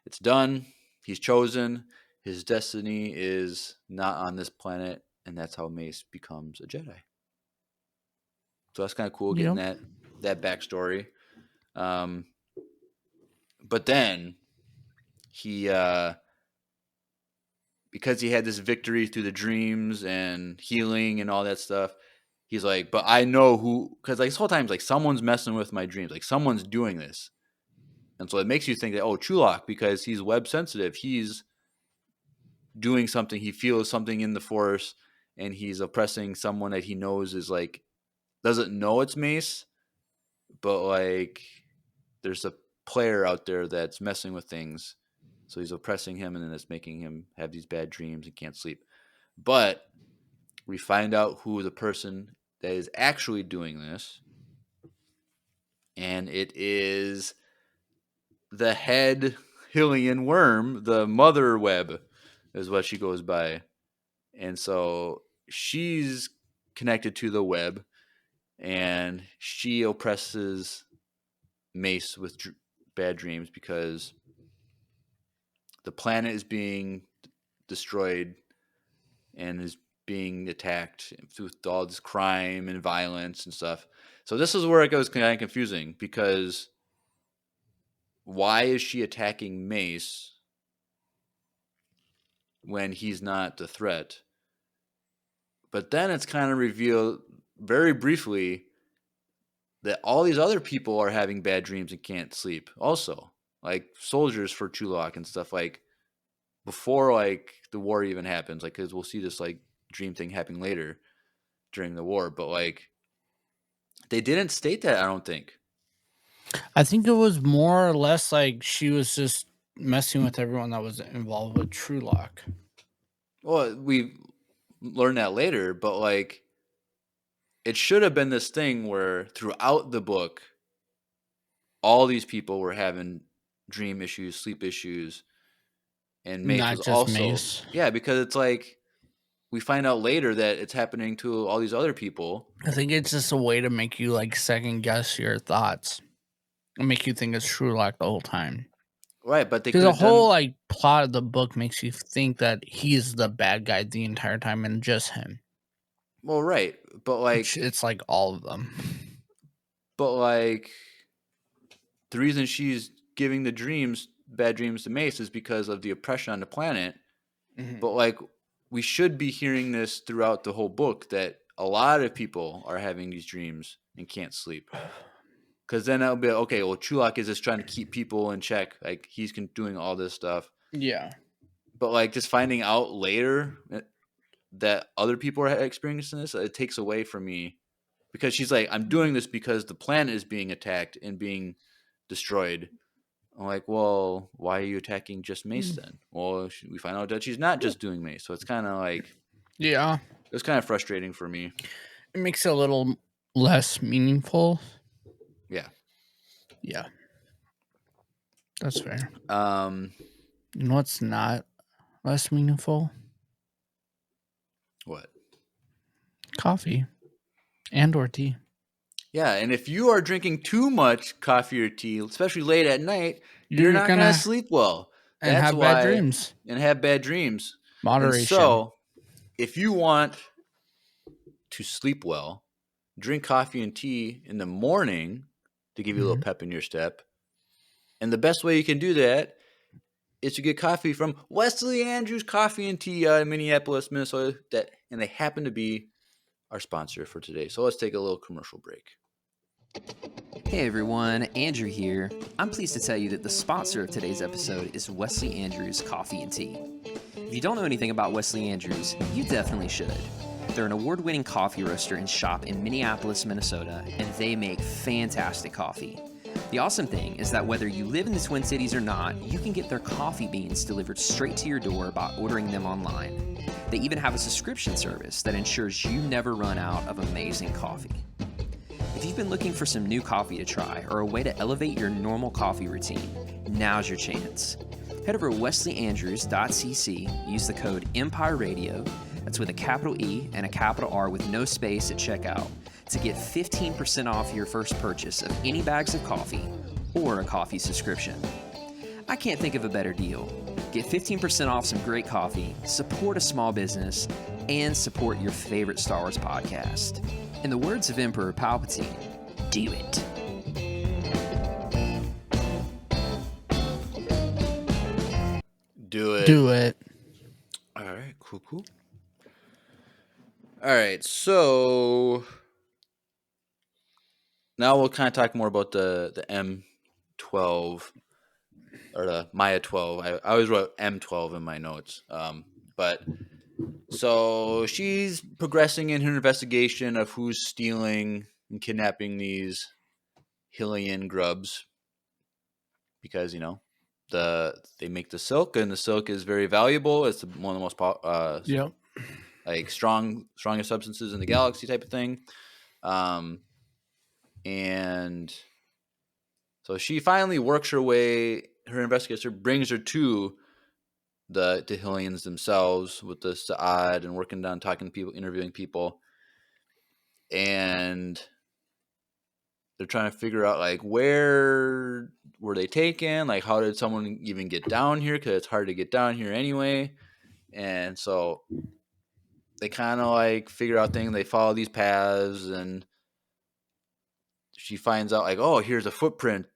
"It's done. He's chosen. His destiny is not on this planet," and that's how Mace becomes a Jedi. So that's kind of cool getting Yep. that backstory. Um, but then he, because he had this victory through the dreams and healing and all that stuff, he's like, "But I know who," because like this whole time, like someone's messing with my dreams, like someone's doing this, and so it makes you think that Chulak, because he's web sensitive, he's doing something, he feels something in the force, and he's oppressing someone that he knows is like doesn't know it's Mace, but like there's a player out there that's messing with things. So he's oppressing him, and then it's making him have these bad dreams and can't sleep. But we find out who the person that is actually doing this, and it is the head Hylian worm, the mother web, is what she goes by. And so she's connected to the web, and she oppresses Mace with bad dreams because the planet is being destroyed and is being attacked with all this crime and violence and stuff. So this is where it goes kind of confusing, because why is she attacking Mace when he's not the threat. But then it's kind of revealed very briefly that all these other people are having bad dreams and can't sleep also, like soldiers for Chulak and stuff, like before like the war even happens, like because we'll see this like dream thing happening later during the war, but like they didn't state that, I don't think. I think it was more or less like she was just messing with everyone that was involved with Truelock. Well, we learn that later, but like it should have been this thing where throughout the book all these people were having dream issues, sleep issues, and Mace was Not just also, Mace. yeah, because it's like we find out later that it's happening to all these other people. I think it's just a way to make you like second guess your thoughts and make you think it's Truelock the whole time. Right, but they Because could the have whole done, like plot of the book makes you think that he's the bad guy the entire time and just him. well, right, Which it's like all of them. but like the reason she's giving the dreams, bad dreams to Mace is because of the oppression on the planet. But like we should be hearing this throughout the whole book that a lot of people are having these dreams and can't sleep. Because then that'll be okay. Well, Chulak is just trying to keep people in check. Like he's doing all this stuff. Yeah. But like just finding out later that other people are experiencing this, it takes away from me. Because she's like, I'm doing this because the planet is being attacked and being destroyed. I'm like, well, why are you attacking just Mace then? Well, we find out that she's not just doing Mace. So it's kind of like, Yeah. it was kind of frustrating for me. It makes it a little less meaningful. Yeah. Yeah. That's fair. Um, You know what's not less meaningful? what? Coffee and or tea. Yeah, and if you are drinking too much coffee or tea, especially late at night, you're not going to sleep well. And That's have why, bad dreams. and have bad dreams. And Moderation. so, if you want to sleep well, drink coffee and tea in the morning to give you a little pep in your step. And the best way you can do that is to get coffee from Wesley Andrews Coffee and Tea in Minneapolis, Minnesota. And they happen to be our sponsor for today. So let's take a little commercial break. Hey everyone, Andrew here. I'm pleased to tell you that the sponsor of today's episode is Wesley Andrews Coffee and Tea. If you don't know anything about Wesley Andrews, you definitely should. They're an award-winning coffee roaster and shop in Minneapolis, Minnesota, and they make fantastic coffee. The awesome thing is that whether you live in the Twin Cities or not, you can get their coffee beans delivered straight to your door by ordering them online. They even have a subscription service that ensures you never run out of amazing coffee. If you've been looking for some new coffee to try or a way to elevate your normal coffee routine, now's your chance. Head over to wesleyandrews.cc, use the code Empire Radio, that's with a capital E and a capital R with no space at checkout, to get 15% off your first purchase of any bags of coffee or a coffee subscription. I can't think of a better deal. Get 15% off some great coffee, support a small business, and support your favorite Star Wars podcast. In the words of Emperor Palpatine, do it. Do it. Do it. All right, cool. All right, so now we'll kind of talk more about the M12 or the Maya 12. I always wrote M12 in my notes. But so she's progressing in her investigation of who's stealing and kidnapping these Hylian grubs because, they make the silk, and the silk is very valuable. It's one of the most like strongest substances in the galaxy type of thing. And so she finally works her way. Her investigator brings her to the Hylians themselves with the Saad and working down, talking to people, interviewing people, and they're trying to figure out like where were they taken, like how did someone even get down here, because it's hard to get down here anyway. And so they kind of like figure out things. They follow these paths, and she finds out like, oh, here's a footprint,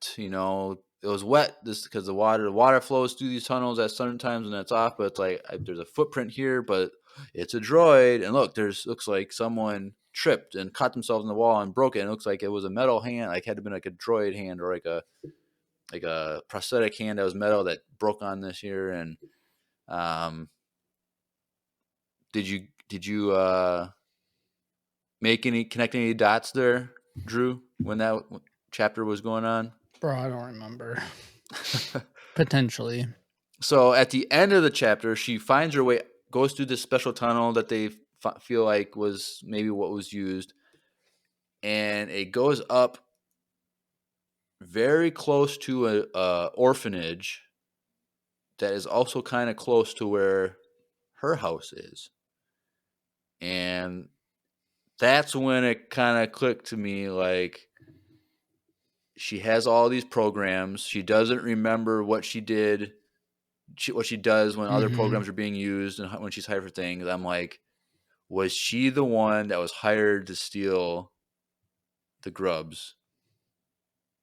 it was wet this because the water flows through these tunnels at certain times and it's off, but it's like there's a footprint here, but it's a droid. And look, looks like someone tripped and caught themselves in the wall and broke it. And it looks like it was a metal hand, like had to been like a droid hand or like a prosthetic hand that was metal that broke on this here. And did you connect any dots there, Drew, when that chapter was going on? Bro, I don't remember. Potentially. So at the end of the chapter, she finds her way, goes through this special tunnel that they feel like was maybe what was used, and it goes up very close to a orphanage that is also kind of close to where her house is. And that's when it kind of clicked to me, like, she has all these programs. She doesn't remember what she did, what she does when other programs are being used and when she's hired for things. I'm like, was she the one that was hired to steal the grubs?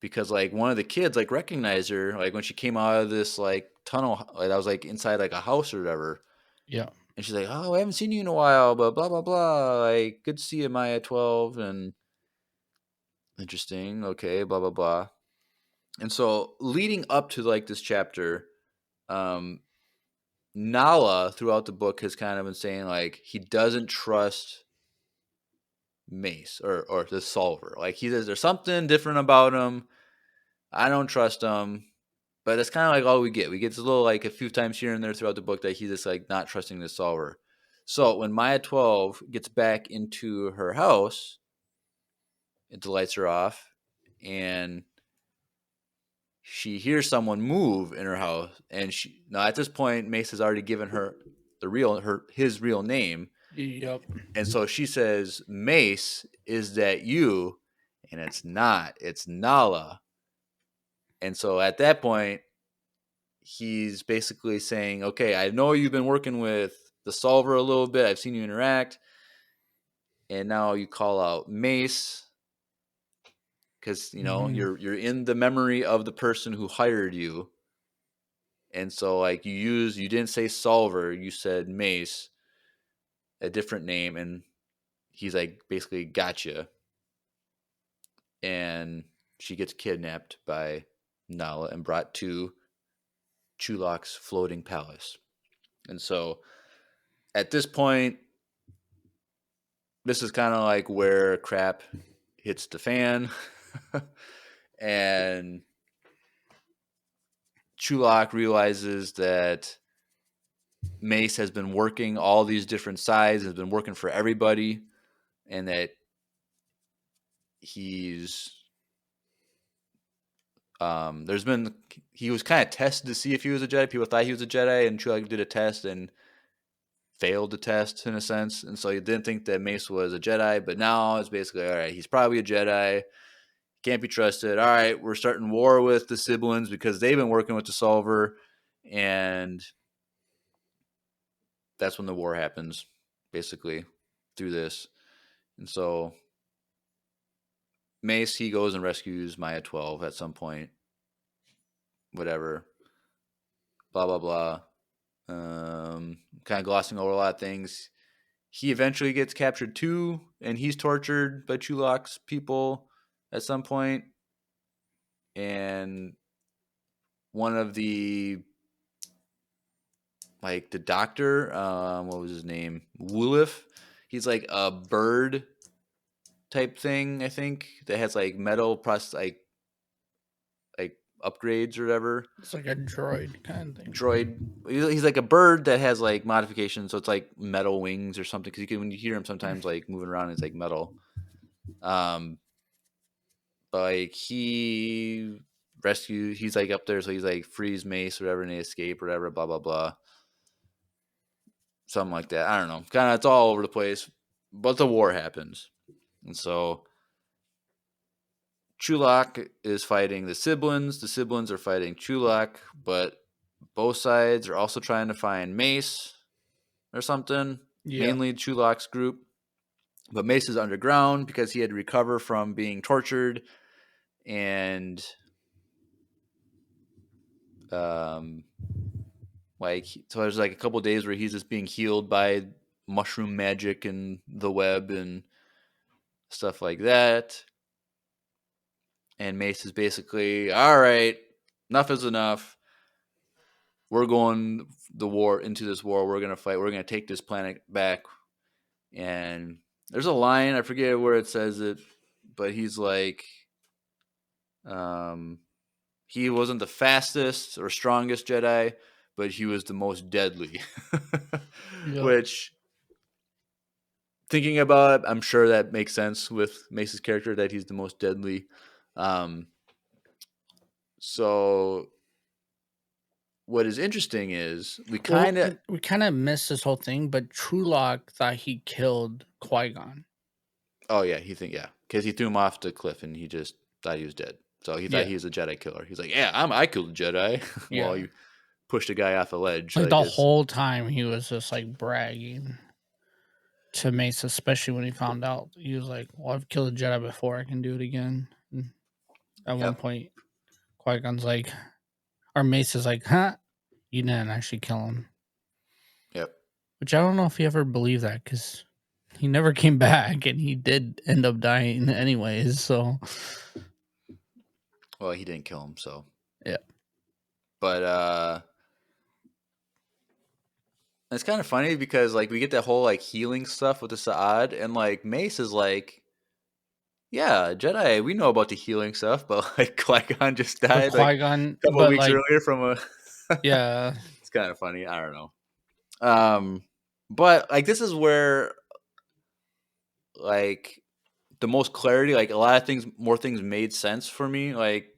Because like one of the kids like recognized her, like when she came out of this like tunnel, like I was like inside like a house or whatever. Yeah. And she's like, "Oh, I haven't seen you in a while, but blah blah blah. Like, good to see you, Maya 12." And interesting, okay, blah blah blah. And so leading up to like this chapter, Nala throughout the book has kind of been saying like he doesn't trust Mace or the Solver. Like he says there's something different about him. I don't trust him. But that's kind of like all we get. We get this little like a few times here and there throughout the book that he's just like not trusting the Solver. So when Maya 12 gets back into her house, the lights are off, and she hears someone move in her house. And now at this point, Mace has already given her his real name. Yep. And so she says, "Mace, is that you?" And it's not. It's Nala. And so at that point, he's basically saying, "Okay, I know you've been working with the Solver a little bit. I've seen you interact. And now you call out Mace because, you know, you're in the memory of the person who hired you. And so like you didn't say Solver, you said Mace, a different name, and he's like basically gotcha." And she gets kidnapped by Nala and brought to Chulok's floating palace. And so at this point, this is kind of like where crap hits the fan. And Chulok realizes that Mace has been working all these different sides, has been working for everybody, and that he's he was kind of tested to see if he was a Jedi. People thought he was a Jedi, and Chulok did a test and failed the test in a sense, and so he didn't think that Mace was a Jedi. But now it's basically, all right, he's probably a Jedi, can't be trusted. All right, we're starting war with the siblings because they've been working with the Solver, and that's when the war happens, basically, through this. And so Mace, he goes and rescues Maya 12 at some point. Whatever. Blah, blah, blah. Kind of glossing over a lot of things. He eventually gets captured too, and he's tortured by Chulok's people at some point. And one of the doctor, what was his name? Woolif. He's like a bird type thing, I think, that has like metal like upgrades or whatever. It's like a droid kind of thing. Droid. He's like a bird that has like modifications, so it's like metal wings or something. Because when you hear him sometimes like moving around, it's like metal. Like he rescues. He's like up there, so he's like frees Mace or whatever, and they escape or whatever. Blah blah blah. Something like that. I don't know. Kind of, it's all over the place. But the war happens, and so Chulok is fighting the siblings. The siblings are fighting Chulok, but both sides are also trying to find Mace or something. Yeah. Mainly Chulok's group. But Mace is underground because he had to recover from being tortured. And like so there's like a couple of days where he's just being healed by mushroom magic and the web and stuff like that. And Mace is basically, all right, enough is enough. We're going into this war. We're gonna fight. We're gonna take this planet back. And there's a line, I forget where it says it, but he's like, he wasn't the fastest or strongest Jedi, but he was the most deadly. Yep. Which, thinking about it, I'm sure that makes sense with Mace's character that he's the most deadly. So what is interesting is we kind of missed this whole thing, but Trulok thought he killed Qui-Gon. Oh yeah, because he threw him off the cliff and he just thought he was dead. So he thought he was a Jedi killer. He's like, yeah, I killed a Jedi. While you pushed a guy off a ledge. Like the whole time he was just like bragging to Mace, especially when he found out. He was like, well, I've killed a Jedi before, I can do it again. And at one point, Qui-Gon's like, or Mace is like, huh? You didn't actually kill him. Yep. Which I don't know if he ever believed that, because he never came back and he did end up dying anyways, so. Well, he didn't kill him, so. Yeah. But it's kind of funny because like we get that whole like healing stuff with the Sa'ad, and like Mace is like, yeah, Jedi, we know about the healing stuff, but like Qui-Gon just died Qui-Gon, a couple weeks earlier from a yeah. It's kind of funny. I don't know. But like this is where like the most clarity, like a lot of more things made sense for me, like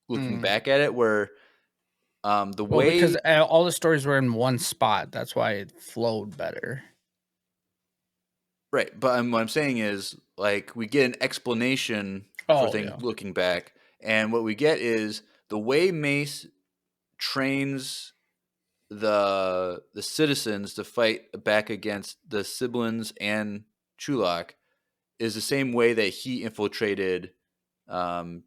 looking back at it, where way because all the stories were in one spot, that's why it flowed better. Right, but what I'm saying is, like, we get an explanation for things looking back, and what we get is the way Mace trains the citizens to fight back against the Siblins and Chulak is the same way that he infiltrated Chulak,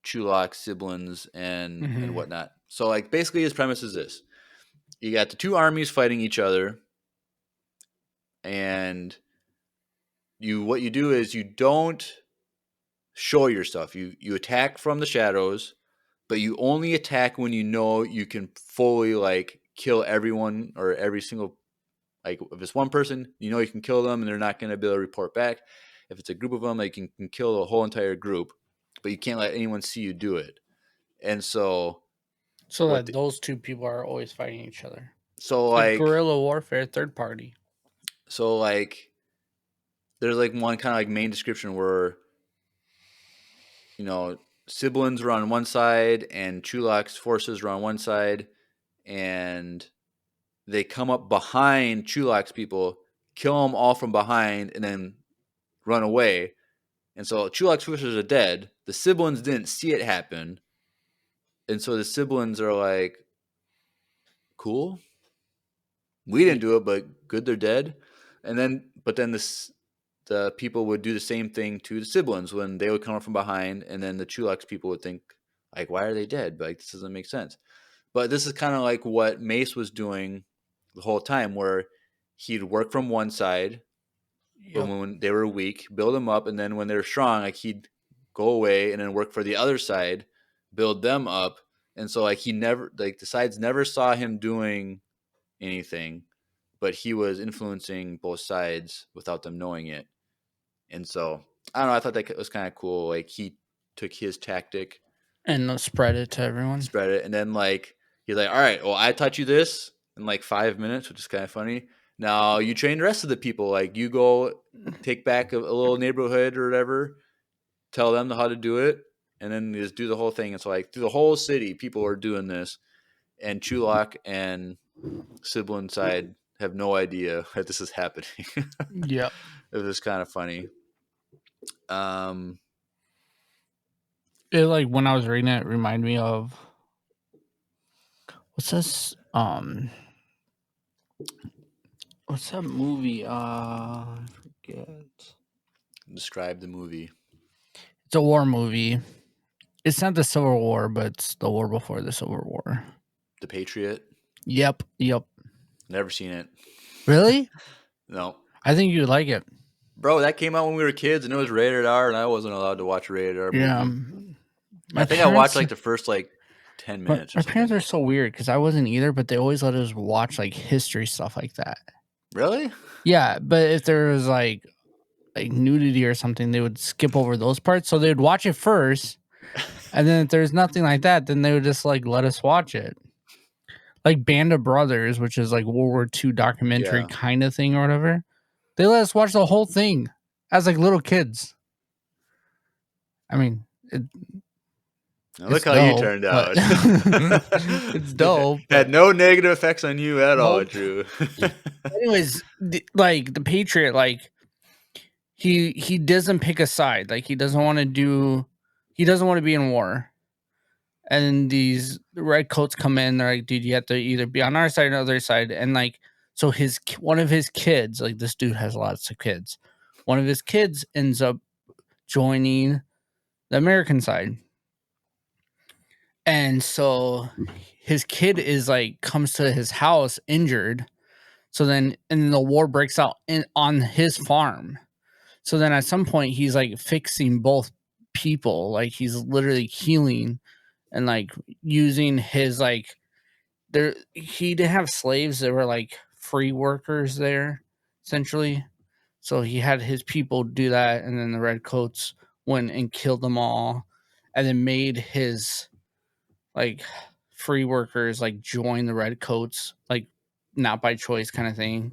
Siblins, and whatnot. So, like, basically his premise is this. You got the two armies fighting each other, and what you do is you don't show your stuff. You attack from the shadows, but you only attack when you know you can fully like kill everyone or every single, like if it's one person, you know you can kill them and they're not going to be able to report back. If it's a group of them, like you can kill the whole entire group, but you can't let anyone see you do it. And so that those two people are always fighting each other. So it's like guerrilla warfare, third party. So like there's like one kind of like main description where, you know, Siblins are on one side and Chulak's forces are on one side, and they come up behind Chulak's people, kill them all from behind, and then run away. And so Chulak's forces are dead. The Siblins didn't see it happen. And so the Siblins are like, cool. We didn't do it, but good they're dead. But then the people would do the same thing to the Siblins when they would come up from behind, and then the Chulak's people would think, like, why are they dead? But like, this doesn't make sense. But this is kind of like what Mace was doing the whole time, where he'd work from one side when they were weak, build them up, and then when they're strong, like he'd go away and then work for the other side, build them up. And so like he never, like the sides never saw him doing anything, but he was influencing both sides without them knowing it. And so I don't know, I thought that was kind of cool. Like he took his tactic and spread it to everyone. And then like he's like, all right, well, I taught you this in like 5 minutes, which is kind of funny. Now you train the rest of the people. Like you go take back a little neighborhood or whatever, tell them how to do it, and then just do the whole thing. And so like through the whole city, people are doing this, and Chulak and Sibling side have no idea that this is happening. Yeah, it was kind of funny. It like when I was reading it reminded me of what's this? What's that movie? I forget. Describe the movie. It's a war movie. It's not the Civil War, but it's the war before the Civil War. The Patriot. Yep. Never seen it. Really? No. I think you would like it. Bro, that came out when we were kids, and it was rated R, and I wasn't allowed to watch a rated R movie. Yeah. I think I watched like the first like 10 minutes. My parents are so weird because I wasn't either, but they always let us watch like history stuff like that. Really? Yeah, but if there was like nudity or something, they would skip over those parts. So they would watch it first, and then if there's nothing like that, then they would just like let us watch it. Like Band of Brothers, which is like World War II documentary kind of thing or whatever. They let us watch the whole thing as like little kids. I mean, look how you turned out. It's dope. Had no negative effects on you at all, Drew. Anyways, like the Patriot, like he doesn't pick a side. Like he doesn't want to be in war. And these redcoats come in. They're like, dude, you have to either be on our side or the other side. And like, so one of his kids, like this dude has lots of kids. One of his kids ends up joining the American side. And so his kid is like, comes to his house injured. So then, and then the war breaks out on his farm. So then at some point he's like fixing both people. Like he's literally healing and like using his like, he didn't have slaves. There were like free workers there essentially. So he had his people do that. And then the redcoats went and killed them all and then made his like free workers like join the redcoats, like not by choice kind of thing.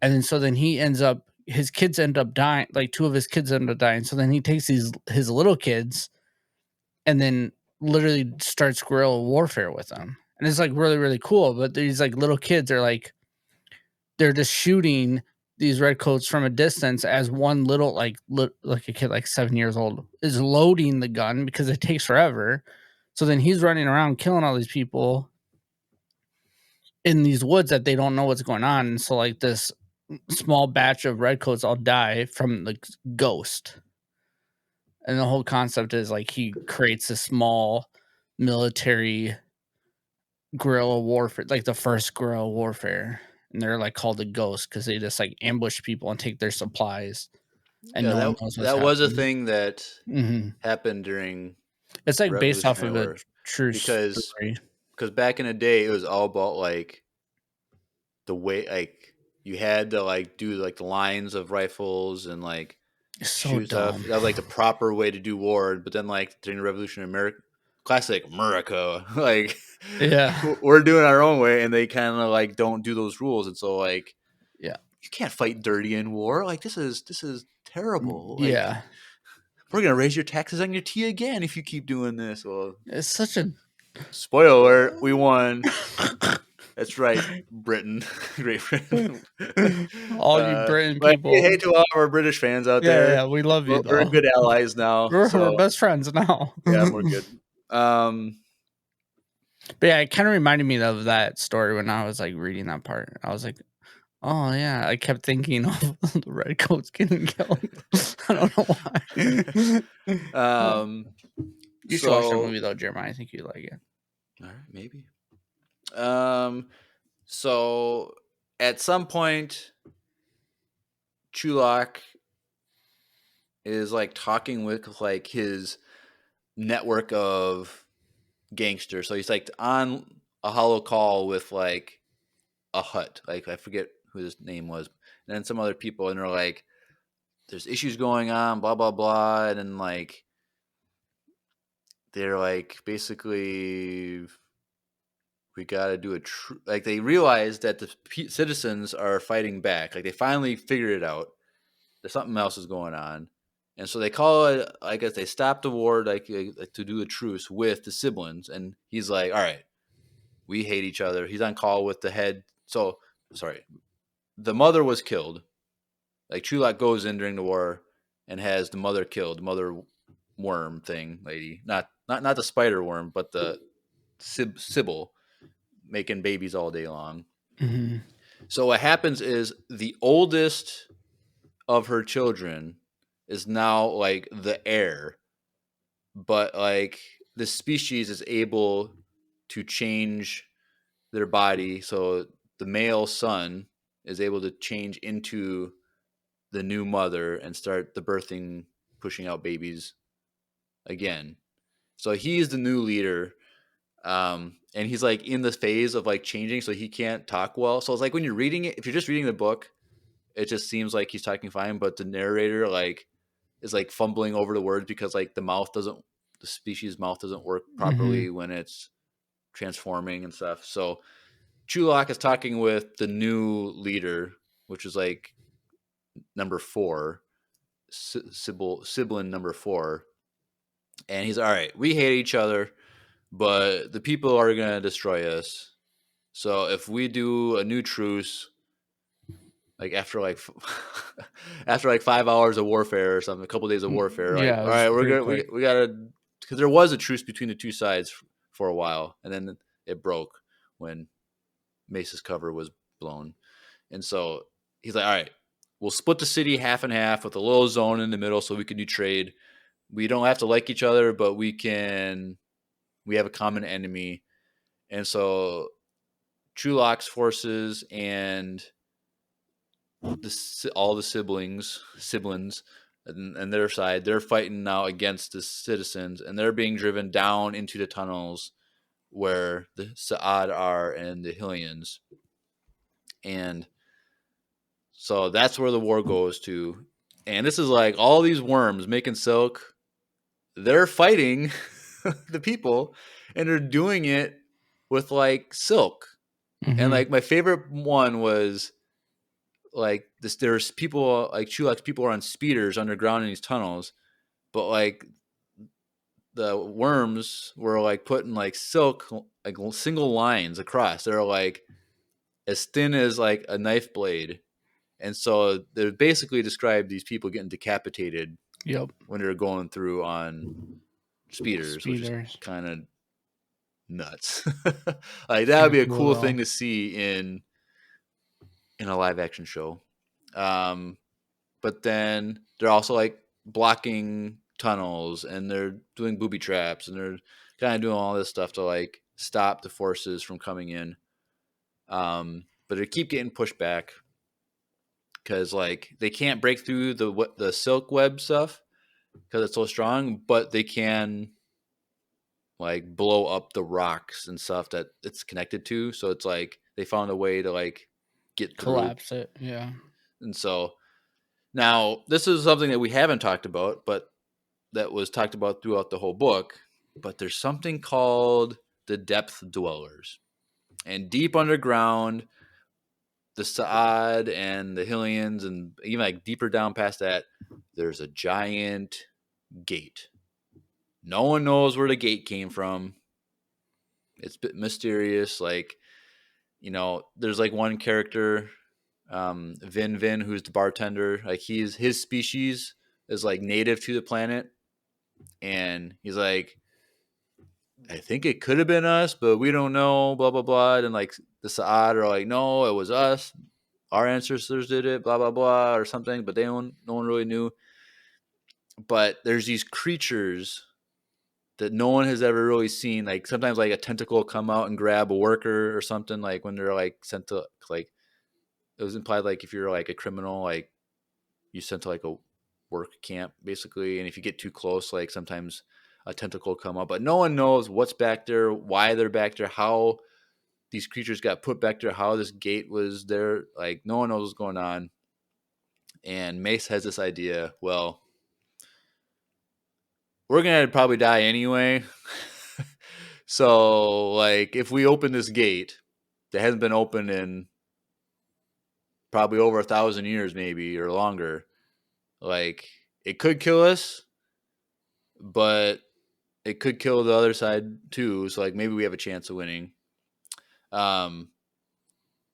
And then so then his kids end up dying, like two of his kids end up dying. So then he takes his little kids and then literally starts guerrilla warfare with them. And it's like really, really cool. But these like little kids are like, they're just shooting these redcoats from a distance as one little like a kid like 7 years old is loading the gun because it takes forever. So then he's running around killing all these people in these woods that they don't know what's going on. And so like this small batch of redcoats all die from the ghost. And the whole concept is like he creates a small military guerrilla warfare, like the first guerrilla warfare. And they're like called the ghost because they just like ambush people and take their supplies. And no one knows what's that was a happening. thing that happened during. It's like based off of a true story. Because back in the day, it was all about like the way like you had to like do like the lines of rifles and like shoot stuff. That was like the proper way to do war. But then like during the Revolution of America, classic America, like we're doing our own way, and they kind of like don't do those rules, and so like you can't fight dirty in war. Like this is terrible. Like, we're gonna raise your taxes on your tea again if you keep doing this. Well, it's such a spoiler alert, we won. That's right, Britain. Great Britain. All you Britain people. Hey to all of our British fans out there. Yeah, we love you. We're good allies now. We're best friends now. Yeah, we're good. But yeah, it kind of reminded me of that story when I was like reading that part. I was like, oh yeah, I kept thinking of the redcoats getting killed. I don't know why. You should watch that movie though, Jeremiah. I think you'd like it. All right, maybe. So at some point, Chulak is like talking with like his network of gangsters. So he's like on a hollow call with like a hut. Like I forget who his name was, and then some other people, and they're like, "There's issues going on, blah blah blah," and then like they're like basically. We got to do like they realize that the citizens are fighting back. Like they finally figured it out. There's something else is going on. And so they call it, I guess they stop the war like to do a truce with the siblings. And he's like, all right, we hate each other. He's on call with the head. So, sorry. The mother was killed. Like Chulak goes in during the war and has the mother killed, the mother worm thing lady. Not the spider worm, but the Sybil. Making babies all day long. Mm-hmm. So what happens is the oldest of her children is now like the heir, but like the species is able to change their body, so the male son is able to change into the new mother and start the birthing, pushing out babies again. So he's the new leader. And he's like in the phase of like changing, so he can't talk well. So it's like when you're reading it, if you're just reading the book, it just seems like he's talking fine, but the narrator like is like fumbling over the words because like the species mouth doesn't work properly when it's transforming and stuff. So Chulak is talking with the new leader, which is like number 4, sibling number 4, and he's all right. We hate each other, but the people are gonna destroy us. So if we do a new truce, like after like after like 5 hours of warfare or something, a couple of days of warfare, like Yeah, all it's right, we're pretty gonna quick. we gotta, because there was a truce between the two sides for a while, and then it broke when Mace's cover was blown, and so he's like, all right, we'll split the city half and half with a little zone in the middle so we can do trade. We don't have to like each other, but we have a common enemy, and so Chulak's forces and all the siblings and their side, they're fighting now against the citizens, and they're being driven down into the tunnels where the Sa'ad are and the Hylians. And so that's where the war goes to. And this is like all these worms making silk. They're fighting the people, and they're doing it with like silk. And like my favorite one was like this. There's people like Chulak's people are on speeders underground in these tunnels, but like the worms were like putting like silk, like single lines across. They're like as thin as like a knife blade, and so they basically describe these people getting decapitated. Yep. When they're going through on speeders, which is Speeders. kind of nuts. Like that would be a Cool, cool though. thing to see in a live action show. But then they're also like blocking tunnels, and they're doing booby traps, and they're kind of doing all this stuff to like stop the forces from coming in. But they keep getting pushed back because like they can't break through the silk web stuff because it's so strong, but they can like blow up the rocks and stuff that it's connected to. So it's like they found a way to like get through. Collapse it. Yeah. And so now this is something that we haven't talked about, but that was talked about throughout the whole book. But there's something called the depth dwellers. And deep underground, the Sa'ad and the Hylians, and even like deeper down past that, there's a giant gate. No one knows where the gate came from. It's a bit mysterious. Like, there's like one character, Vin, who's the bartender. Like his species is like native to the planet, and he's like, I think it could have been us, but we don't know. Blah blah blah. And like the Sa'ad are like, no, it was us. Our ancestors did it. Blah blah blah, or something. But no one really knew. But there's these creatures that no one has ever really seen. Like sometimes like a tentacle will come out and grab a worker or something. Like when they're like sent to like, it was implied like if you're like a criminal, like you sent to like a work camp basically, and if you get too close, like sometimes a tentacle will come up. But no one knows what's back there, why they're back there, how these creatures got put back there, how this gate was there. Like no one knows what's going on. And Mace has this idea. Well, we're gonna probably die anyway. So like if we open this gate that hasn't been opened in probably over 1,000 years maybe or longer, like it could kill us, but it could kill the other side too. So like maybe we have a chance of winning. Um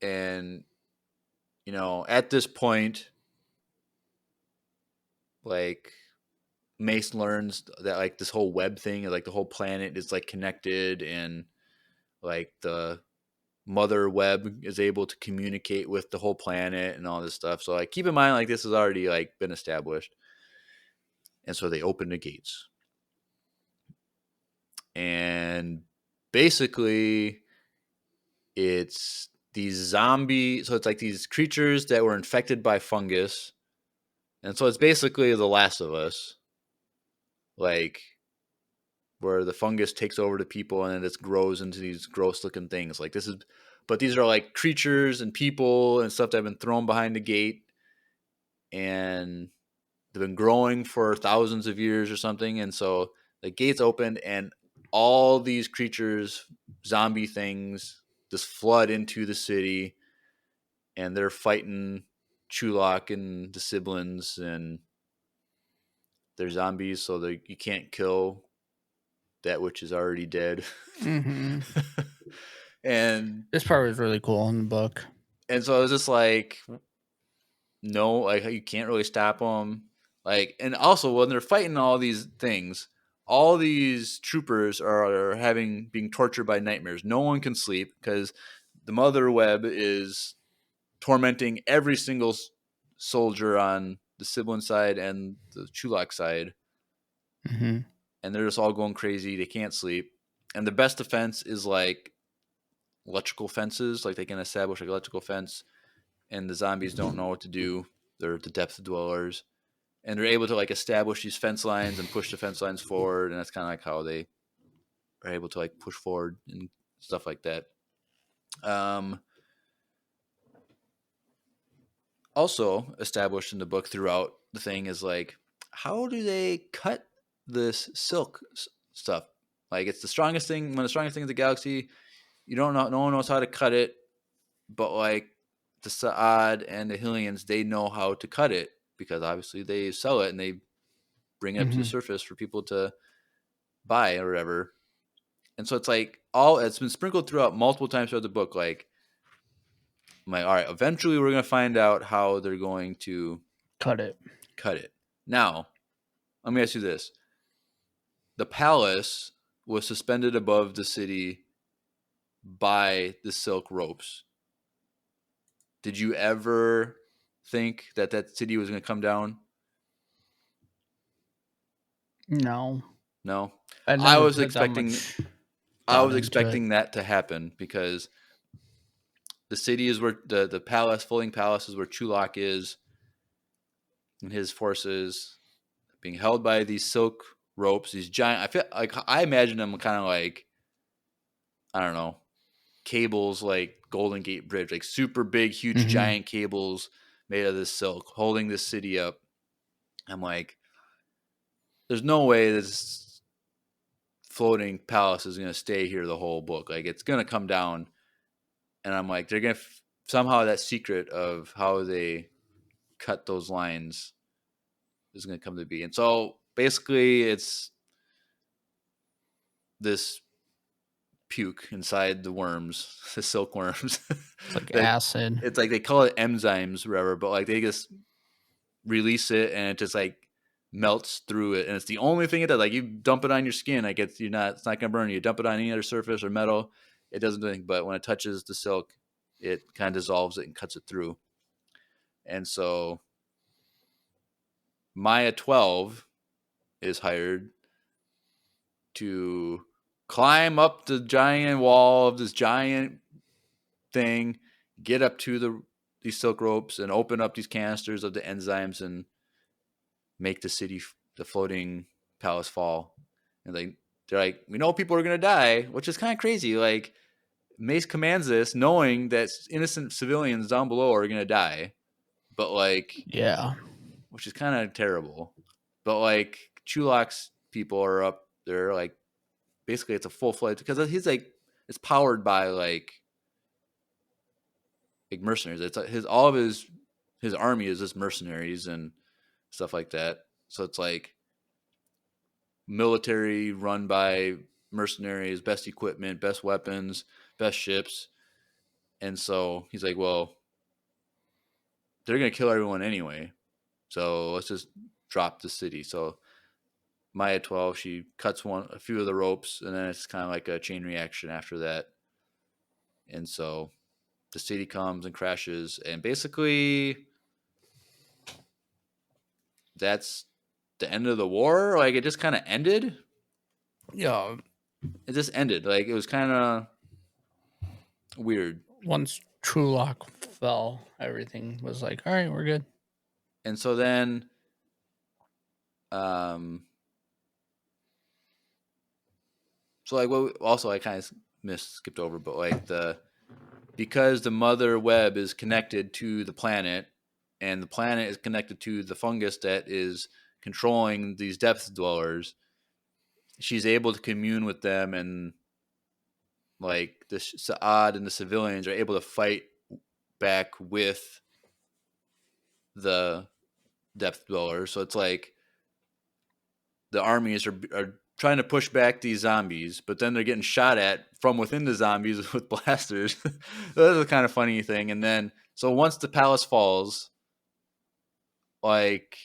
and at this point, like Mace learns that like this whole web thing, like the whole planet is like connected, and like the mother web is able to communicate with the whole planet and all this stuff. So like keep in mind like this has already like been established. And so they open the gates. And basically it's these zombie. So it's like these creatures that were infected by fungus, and so it's basically The Last of Us, like where the fungus takes over the people and then it grows into these gross looking things. Like this is, but these are like creatures and people and stuff that have been thrown behind the gate, and they've been growing for thousands of years or something. And so the gates opened and all these creatures, zombie things, just flood into the city, and they're fighting Chulak and the siblings, and they're zombies, so you can't kill that which is already dead. Mm-hmm. and This part was really cool in the book. and so I was just like, no, like you can't really stop them. Like, and also when they're fighting all these things, all these troopers are being tortured by nightmares. No one can sleep because the mother web is tormenting every single soldier on the sibling side and the Chulak side. Mm-hmm. And they're just all going crazy. They can't sleep. And the best defense is like electrical fences. Like they can establish like electrical fence, and the zombies don't know what to do. They're the depth dwellers, and they're able to like establish these fence lines and push the fence lines forward. And that's kind of like how they are able to like push forward and stuff like that. Also established in the book throughout the thing is like, how do they cut this silk stuff? Like it's the strongest thing, one of the strongest things in the galaxy. You don't know, no one knows how to cut it, but like the Sa'ad and the Hylians, they know how to cut it because obviously they sell it and they bring it up to the surface for people to buy or whatever. And so it's like it's been sprinkled throughout multiple times throughout the book. Like, I'm like, all right, eventually we're gonna find out how they're going to cut it. Now, let me ask you this: the palace was suspended above the city by the silk ropes. Did you ever think that city was going to come down? No. I was expecting that to happen because the city is where the palace, floating palace, is where Chulak is, and his forces being held by these silk ropes, these giant. I imagine them kind of like, I don't know, cables like Golden Gate Bridge, like super big, huge, giant cables made of this silk holding this city up. I'm like, there's no way this floating palace is going to stay here the whole book. Like, it's going to come down. And I'm like, they're going to somehow that secret of how they cut those lines is going to come to be. And so basically it's this puke inside the worms, the silkworms. It's like acid. It's like they call it enzymes or whatever, but like they just release it and it just like melts through it. And it's the only thing it does. Like you dump it on your skin, like it's not gonna burn you. You dump it on any other surface or metal, it doesn't do anything. But when it touches the silk, it kind of dissolves it and cuts it through. And so Maya 12 is hired to climb up the giant wall of this giant thing, get up to these silk ropes and open up these canisters of the enzymes and make the city, the floating palace, fall. And they're like, we know people are going to die, which is kind of crazy. Like, Mace commands this knowing that innocent civilians down below are going to die. But like, yeah, which is kind of terrible. But like, Chulak's people are up there, like, basically it's a full-fledged, because he's like, it's powered by like mercenaries. It's like all of his army is just mercenaries and stuff like that. So it's like military run by mercenaries, best equipment, best weapons, best ships. And so he's like, well, they're going to kill everyone anyway. So let's just drop the city. So Maya 12, she cuts a few of the ropes, and then it's kind of like a chain reaction after that. And so the city comes and crashes, and basically that's the end of the war. Like, it just kind of ended. Yeah. It just ended. Like, it was kind of weird. Once Truelock fell, everything was like, all right, we're good. And so then, so like, what also I kind of skipped over, but like because the mother web is connected to the planet, and the planet is connected to the fungus that is controlling these depth dwellers, she's able to commune with them, and like the Saad and the civilians are able to fight back with the depth dwellers. So it's like the armies are trying to push back these zombies, but then they're getting shot at from within the zombies with blasters. That's a kind of funny thing. And then, so once the palace falls, like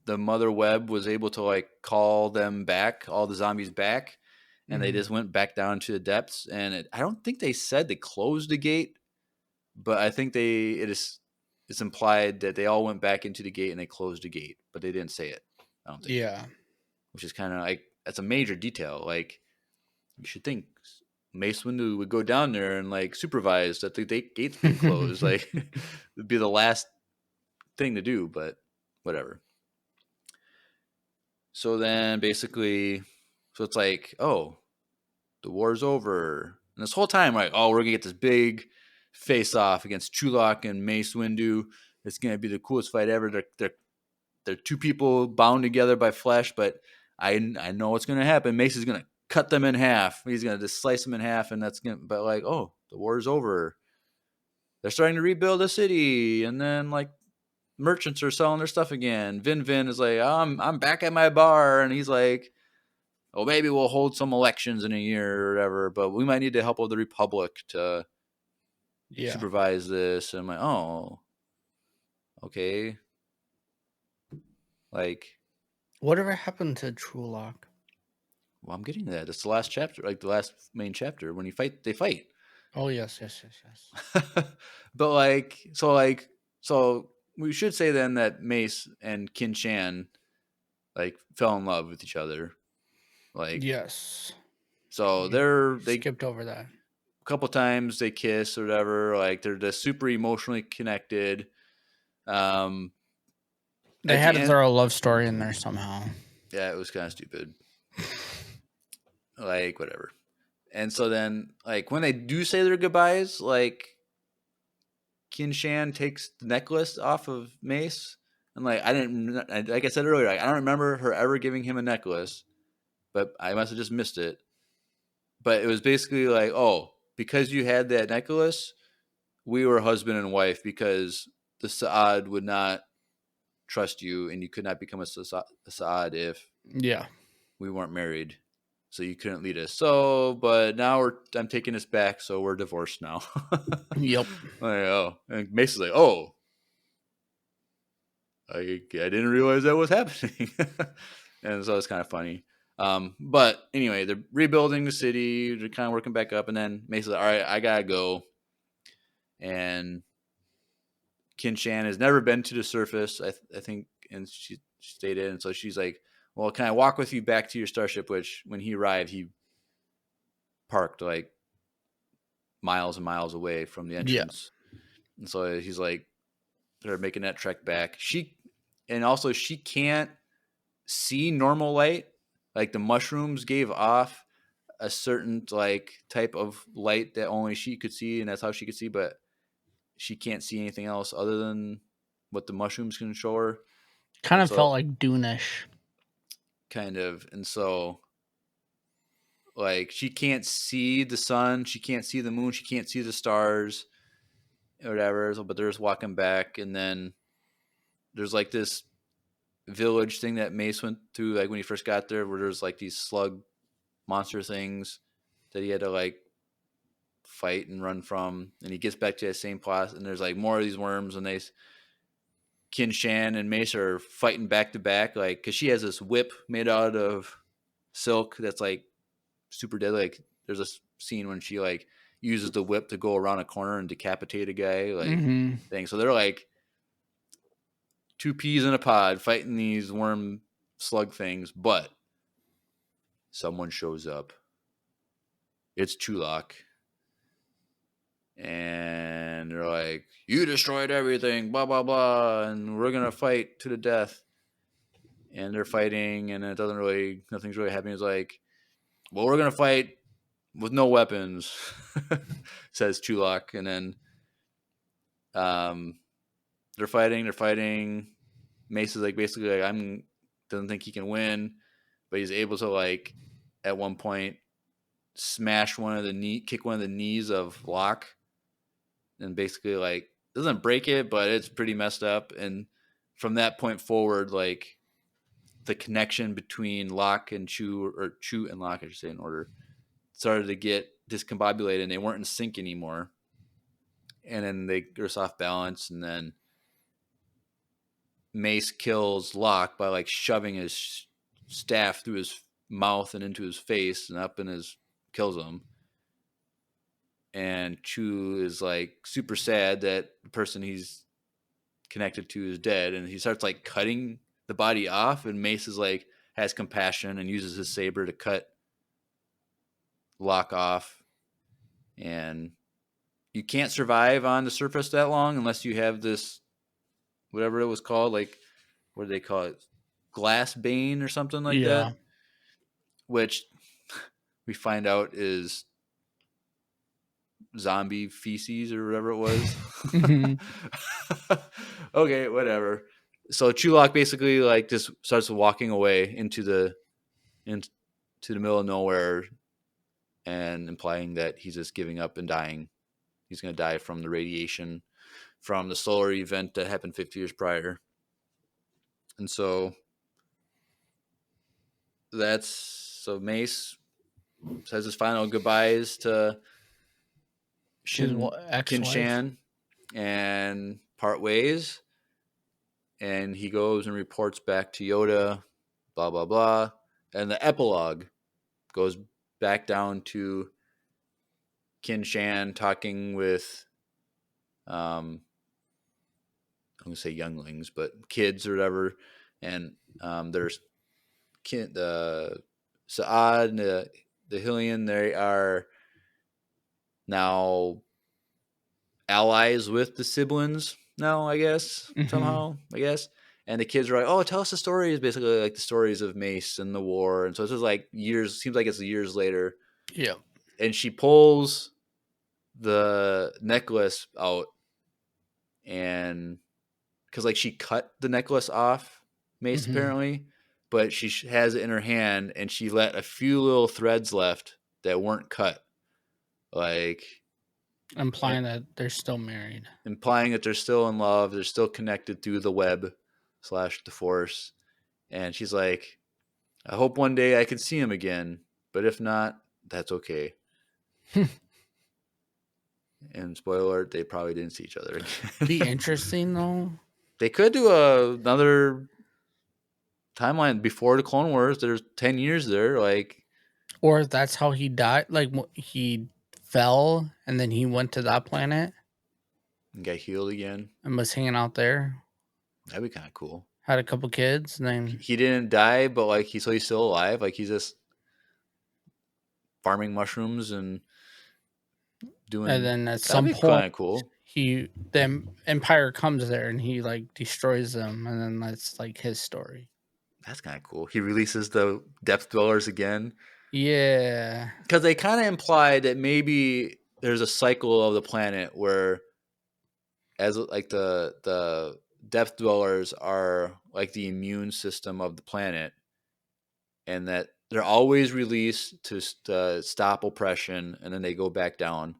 the mother web was able to like call them back, all the zombies back, and they just went back down to the depths. And I don't think they said they closed the gate, but I think it's implied that they all went back into the gate and they closed the gate, but they didn't say it. I don't think. Yeah. Which is kind of like, that's a major detail. Like, you should think Mace Windu would go down there and like supervise that the gates be closed. Like, it'd be the last thing to do, but whatever. So then basically, so it's like, oh, the war's over. And this whole time, like, oh, we're going to get this big face off against Chulak and Mace Windu. It's going to be the coolest fight ever. They're two people bound together by flesh, but I know what's going to happen. Mace is going to cut them in half. He's going to just slice them in half, and that's going to, but like, oh, the war's over. They're starting to rebuild the city, and then like merchants are selling their stuff again. Vin is like, I'm back at my bar, and he's like, oh, maybe we'll hold some elections in a year or whatever, but we might need the help of the Republic to supervise this. And I'm like, oh, okay. Like, whatever happened to Truelock? Well, I'm getting to that. It's the last chapter, like the last main chapter. When they fight. Oh, yes. But so we should say then that Mace and Kin Shan like fell in love with each other. Like, yes. So they skipped over that. A couple times they kiss or whatever. Like, they're just super emotionally connected. They had to throw a love story in there somehow. Yeah, it was kind of stupid. Like, whatever. And so then, like, when they do say their goodbyes, like, Kin Shan takes the necklace off of Mace. And, like, like I said earlier, like, I don't remember her ever giving him a necklace, but I must have just missed it. But it was basically like, oh, because you had that necklace, we were husband and wife, because the Saad would not trust you, and you could not become a Saad if we weren't married. So you couldn't lead us. So, but now I'm taking this back, so we're divorced now. Yep. Like, oh, and Mace is like, oh, I didn't realize that was happening. And so it's kind of funny. But anyway, they're rebuilding the city. They're kind of working back up, and then Mace is like, all right, I gotta go. And Kin Shan has never been to the surface, I think, and she stated, and so she's like, well, can I walk with you back to your starship? Which, when he arrived, he parked like miles and miles away from the entrance. Yeah. And so he's like, they're making that trek back. She can't see normal light. Like, the mushrooms gave off a certain like type of light that only she could see, and that's how she could see, but she can't see anything else other than what the mushrooms can show her. Kind of felt like Dune-ish. Kind of. And so, like, she can't see the sun, she can't see the moon, she can't see the stars or whatever. So, but they're just walking back, and then there's like this village thing that Mace went through, like when he first got there, where there's like these slug monster things that he had to like fight and run from. And he gets back to that same place, and there's like more of these worms, and Kin Shan and Mace are fighting back to back, like, because she has this whip made out of silk that's like super deadly. Like, there's a scene when she like uses the whip to go around a corner and decapitate a guy, like thing. So they're like two peas in a pod fighting these worm slug things, but someone shows up. It's Chulak, and they're like, "You destroyed everything, blah blah blah, and we're gonna fight to the death." And they're fighting, and nothing's really happening. It's like, well, we're gonna fight with no weapons, says Chulak, and then they're fighting. Mace is like basically like doesn't think he can win, but he's able to like at one point kick one of the knees of Locke, and basically like doesn't break it, but it's pretty messed up. And from that point forward, like the connection between Locke and Chu, or Chu and Locke, I should say in order, started to get discombobulated, and they weren't in sync anymore. And then they were off balance, and then Mace kills Locke by like shoving his staff through his mouth and into his face and up in his kills him. And Chu is like super sad that the person he's connected to is dead, and he starts like cutting the body off, and Mace is like has compassion and uses his saber to cut Locke off. And you can't survive on the surface that long unless you have this, whatever it was called, like, what do they call it? Glass bane or something like that. Which we find out is zombie feces or whatever it was. Okay, whatever. So Chulak basically like just starts walking away into the middle of nowhere, and implying that he's just giving up and dying. He's going to die from the radiation from the solar event that happened 50 years prior. And so Mace says his final goodbyes to Kin Shan and part ways. And he goes and reports back to Yoda, blah, blah, blah. And the epilogue goes back down to Kin Shan talking with, I'm going to say younglings, but kids or whatever. And there's Saad and the Hylian. They are now allies with the siblings now, I guess, somehow, I guess. And the kids are like, "Oh, tell us the stories," basically like the stories of Mace and the war. And so this is like seems like it's years later. Yeah. And she pulls the necklace out, and because like she cut the necklace off Mace apparently, but she has it in her hand, and she let a few little threads left that weren't cut, like implying that they're still married, implying that they're still in love, they're still connected through the web / the Force. And she's like, "I hope one day I can see him again, but if not, that's okay." And spoiler alert, they probably didn't see each other again. Be interesting though. They could do another timeline before the Clone Wars. There's 10 years there, like, or that's how he died. Like he fell and then he went to that planet and got healed again and was hanging out there. That'd be kind of cool. Had a couple kids, and then he didn't die, but like he's still alive. Like he's just farming mushrooms and doing. And then at some point, kind of cool. The Empire comes there and he like destroys them, and then that's like his story. That's kind of cool. He releases the Depth Dwellers again. Yeah, because they kind of imply that maybe there's a cycle of the planet where, as like the Depth Dwellers are like the immune system of the planet, and that they're always released to stop oppression, and then they go back down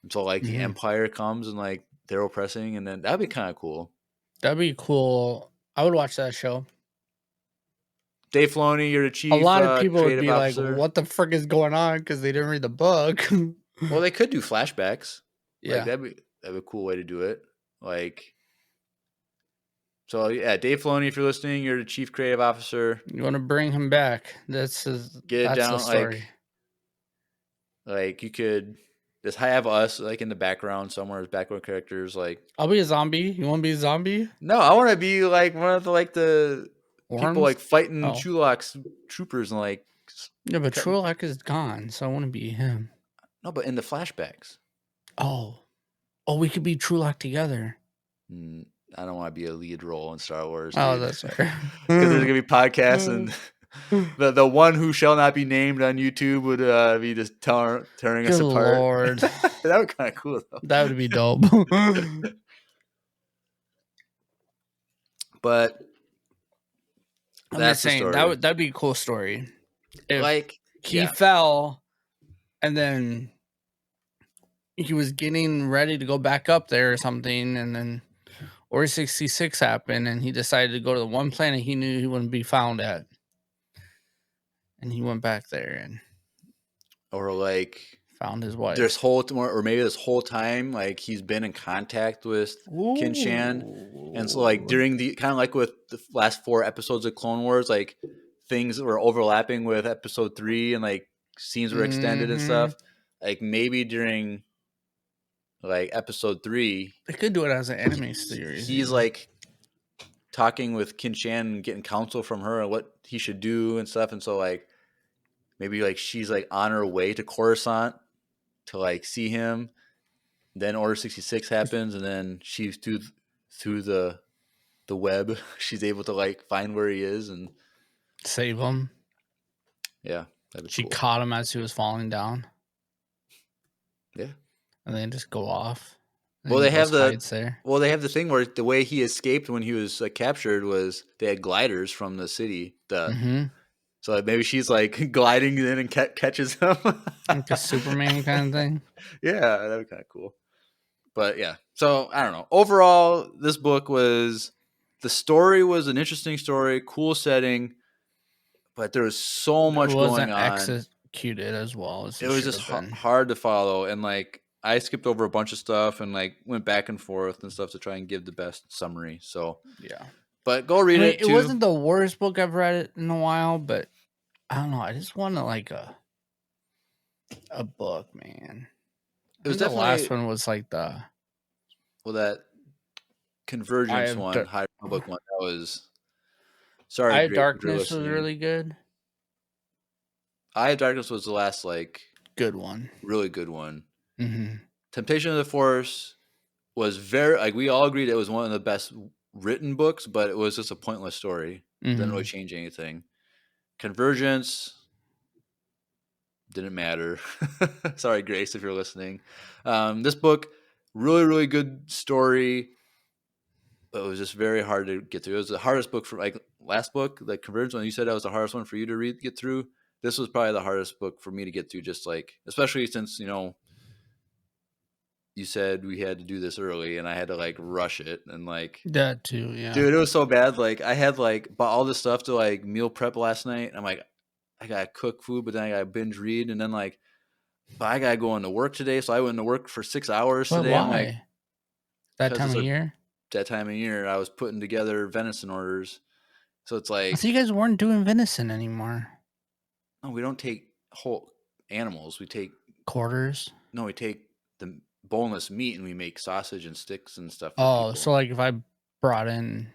until like the Empire comes and like they're oppressing, and then that'd be kind of cool. That'd be cool. I would watch that show. Dave Filoni, you're the chief. A lot of people would be officer. Like, "What the frick is going on?" Because they didn't read the book. Well, they could do flashbacks. Yeah, like, that'd be a cool way to do it. Like, so yeah, Dave Filoni, if you're listening, you're the chief creative officer. You want to bring him back? That's get it down. The story. Like you could just have us like in the background somewhere as background characters. Like, I'll be a zombie. You want to be a zombie? No, I want to be like one of the Worms? People like fighting Chulak's troopers and like. Yeah, but Chulak is gone, so I want to be him. No, but in the flashbacks. Oh, we could be True Lock together. I don't want to be a lead role in Star Wars, Oh, dude. that's fair. Because there's gonna be podcasts, and the one who shall not be named on YouTube would be just tearing us Good apart. Lord. That would be kind of cool, though. That would be dope. But I'm that's just the saying story. that'd be a cool story. If Like, he yeah. fell and then he was getting ready to go back up there or something, and then Order 66 happened, and he decided to go to the one planet he knew he wouldn't be found at. And he went back there and Or like found his wife. or maybe this whole time, like he's been in contact with Kin Shan, and so like during the kind of like with the last 4 episodes of Clone Wars, like things were overlapping with episode 3, and like scenes were extended and stuff. Like maybe during like episode 3, they could do it as an anime series. he's like talking with Kin Shan and getting counsel from her on what he should do and stuff, and so like maybe like she's like on her way to Coruscant to like see him. Then Order 66 happens, and then she's through the web, she's able to like find where he is and save him. Yeah, that'd be She cool. caught him as he was falling down. Yeah, and then just go off. Well, they have there. Well, they have the thing where the way he escaped when he was captured was they had gliders from the city. So maybe she's like gliding in and catches him, like a Superman kind of thing. Yeah, that'd be kind of cool. But yeah, so I don't know. Overall, this book the story was an interesting story, cool setting, but there was so much going on. Executed as well as it was just hard to follow, and like I skipped over a bunch of stuff and like went back and forth and stuff to try and give the best summary. So yeah, but go read it. It wasn't the worst book I've read in a while, but I don't know. I just wanted like a book, man. It was definitely the last one was like that Convergence one, High Republic one. That was sorry. Eye of Darkness was really good. Eye of Darkness was the last like good one, really good one. Mm-hmm. Temptation of the Force was very like we all agreed it was one of the best written books, but it was just a pointless story. Didn't really change anything. Convergence didn't matter. Sorry, Grace, if you're listening. This book, really, really good story. But it was just very hard to get through. It was the hardest book for like last book, like Convergence. When you said that was the hardest one for you to get through, this was probably the hardest book for me to get through. Just like, especially since you said we had to do this early, and I had to like rush it and like that too. Yeah, dude, it was so bad. Like I had like bought all this stuff to like meal prep last night. And I'm like, I gotta cook food, but then I gotta binge read, and then like, but I gotta go into work today, so I went to work for 6 hours today. Why? I'm like, that time of year. That time of year, I was putting together venison orders, so it's like. So you guys weren't doing venison anymore. No, we don't take whole animals. We take quarters. No, we take the boneless meat and we make sausage and sticks and stuff. Oh, so like if I brought in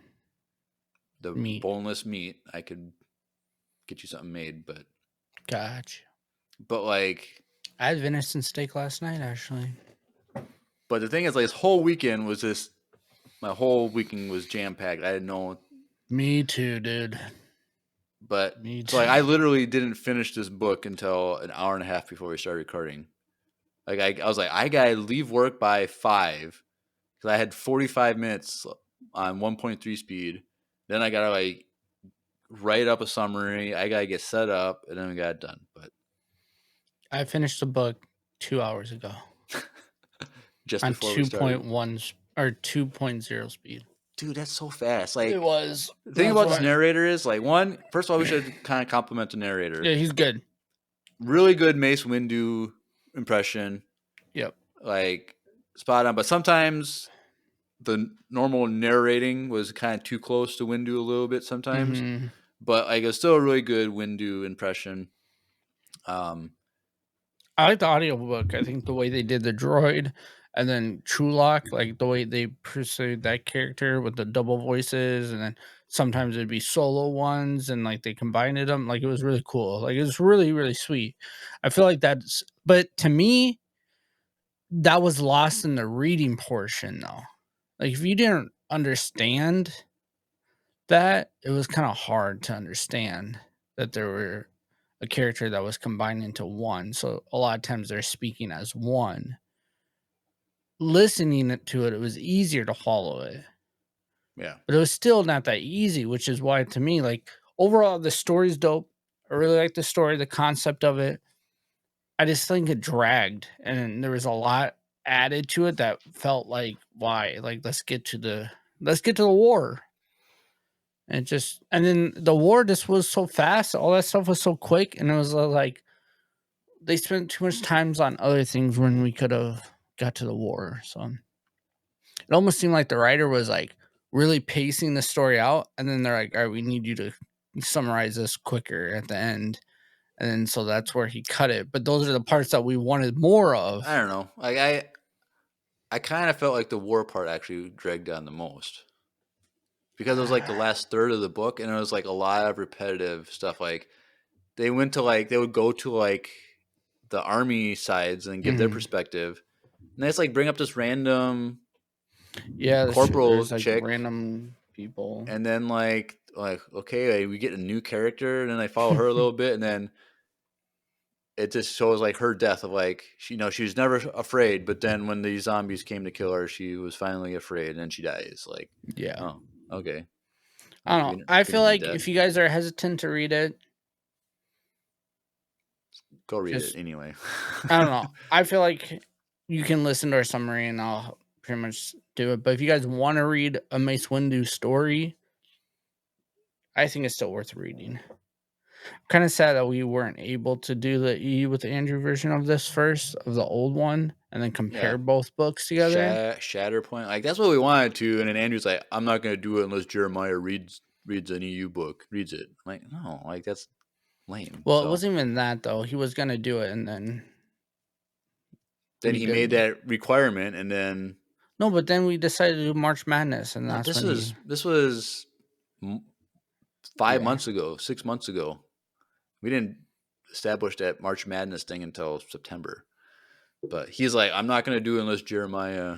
the boneless meat, I could get you something made, but gotcha. But like I had venison steak last night, actually. But the thing is, like, this whole weekend was my whole weekend was jam packed. I didn't know. Me too, dude. But so like I literally didn't finish this book until an hour and a half before we started recording. Like I was like, I gotta leave work by 5 because I had 45 minutes on 1.3 speed. Then I gotta like write up a summary. I gotta get set up, and then we got it done. But I finished the book 2 hours ago. Just on before 2.1 or 2.0 speed. Dude, that's so fast. Like it was. The thing about this narrator is like first of all, we should kind of compliment the narrator. Yeah, he's good. Really good Mace Windu impression. Yep. Like spot on. But sometimes the normal narrating was kind of too close to Windu a little bit sometimes. Mm-hmm. But like it was still a really good Windu impression. I like the audiobook. I think the way they did the droid. And then Trulock, like the way they pursued that character with the double voices, and then sometimes it'd be solo ones, and like they combined them. Like it was really cool. Like it was really, really sweet. I feel like but to me, that was lost in the reading portion, though. Like, if you didn't understand that, it was kind of hard to understand that there were a character that was combined into one. So a lot of times they're speaking as one. Listening to it, it was easier to follow it. Yeah. But it was still not that easy, which is why, to me, like, overall, the story's dope. I really like the story, the concept of it. I just think it dragged, and there was a lot added to it that felt like, why? Like, let's get to the war. And then the war just was so fast. All that stuff was so quick, and it was like they spent too much time on other things when we could have got to the war. So it almost seemed like the writer was like really pacing the story out, and then they're like, all right, we need you to summarize this quicker at the end. And then so that's where he cut it. But those are the parts that we wanted more of. I don't know. Like I kind of felt like the war part actually dragged on the most. Because it was like the last third of the book, and it was like a lot of repetitive stuff. Like they would go to like the army sides and give their perspective, and they just like bring up this random corporal like chick, random people, and then like okay, we get a new character, and then they follow her a little bit, and then it just shows like her death of like she was never afraid, but then when these zombies came to kill her, she was finally afraid, and then she dies. Like oh. Okay. I don't know. I feel like if you guys are hesitant to read it, go read it anyway. I don't know. I feel like you can listen to our summary and I'll pretty much do it. But if you guys want to read a Mace Windu story, I think it's still worth reading. Kind of sad that we weren't able to do the E with the Andrew version of this first, of the old one, and then compare both books together. Shatterpoint, like that's what we wanted to, and then Andrew's like, "I'm not going to do it unless Jeremiah reads an EU book, reads it." I'm like, no, like that's lame. Well, it wasn't even that though. He was going to do it, and then he made that requirement, and then no, but then we decided to do March Madness, and that's this was 5 months ago, 6 months ago. We didn't establish that March Madness thing until September. But he's like, I'm not going to do it unless Jeremiah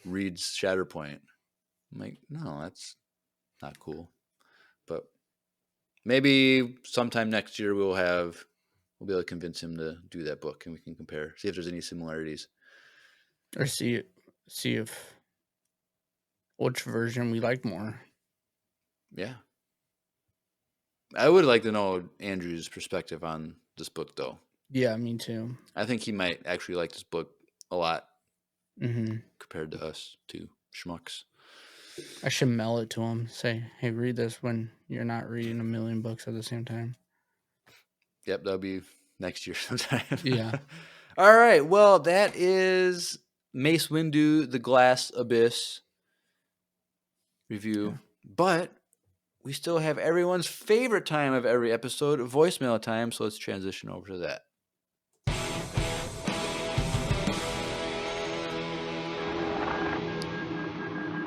reads Shatterpoint. I'm like, no, that's not cool. But maybe sometime next year we'll be able to convince him to do that book, and we can compare, see if there's any similarities. Or see if which version we like more. Yeah. I would like to know Andrew's perspective on this book, though. Yeah, me too. I think he might actually like this book a lot compared to us two schmucks. I should mail it to him. Say, hey, read this when you're not reading a million books at the same time. Yep, that'll be next year sometime. Yeah. All right. Well, that is Mace Windu, The Glass Abyss review. Yeah. But we still have everyone's favorite time of every episode, voicemail time. So let's transition over to that.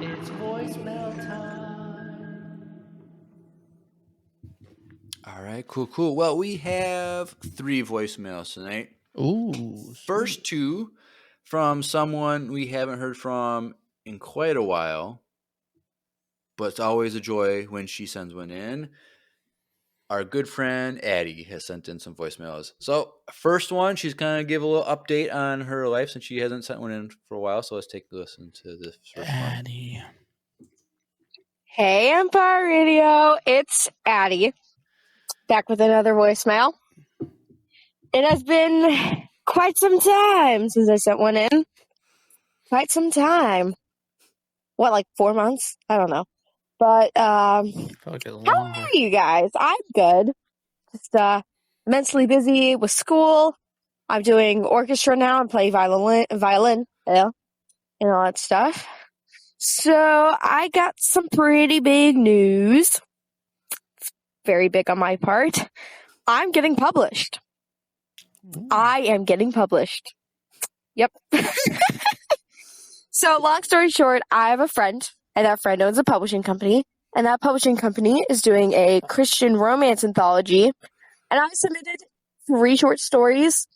It's voicemail time. All right, cool. Well, we have 3 voicemails tonight. Ooh. First 2 from someone we haven't heard from in quite a while. But it's always a joy when she sends one in. Our good friend Addie has sent in some voicemails. So first one, she's going to give a little update on her life since she hasn't sent one in for a while. So let's take a listen to this first Addie. one. Hey, Empire Radio. It's Addie. Back with another voicemail. It has been quite some time since I sent one in. Quite some time. What, like 4 months? I don't know. But, how are you guys? I'm good. Just, immensely busy with school. I'm doing orchestra now and play violin, and all that stuff. So, I got some pretty big news. It's very big on my part. I'm getting published. Ooh. I am getting published. Yep. So, long story short, I have a friend, and that friend owns a publishing company, and that publishing company is doing a Christian romance anthology, and I submitted 3 short stories,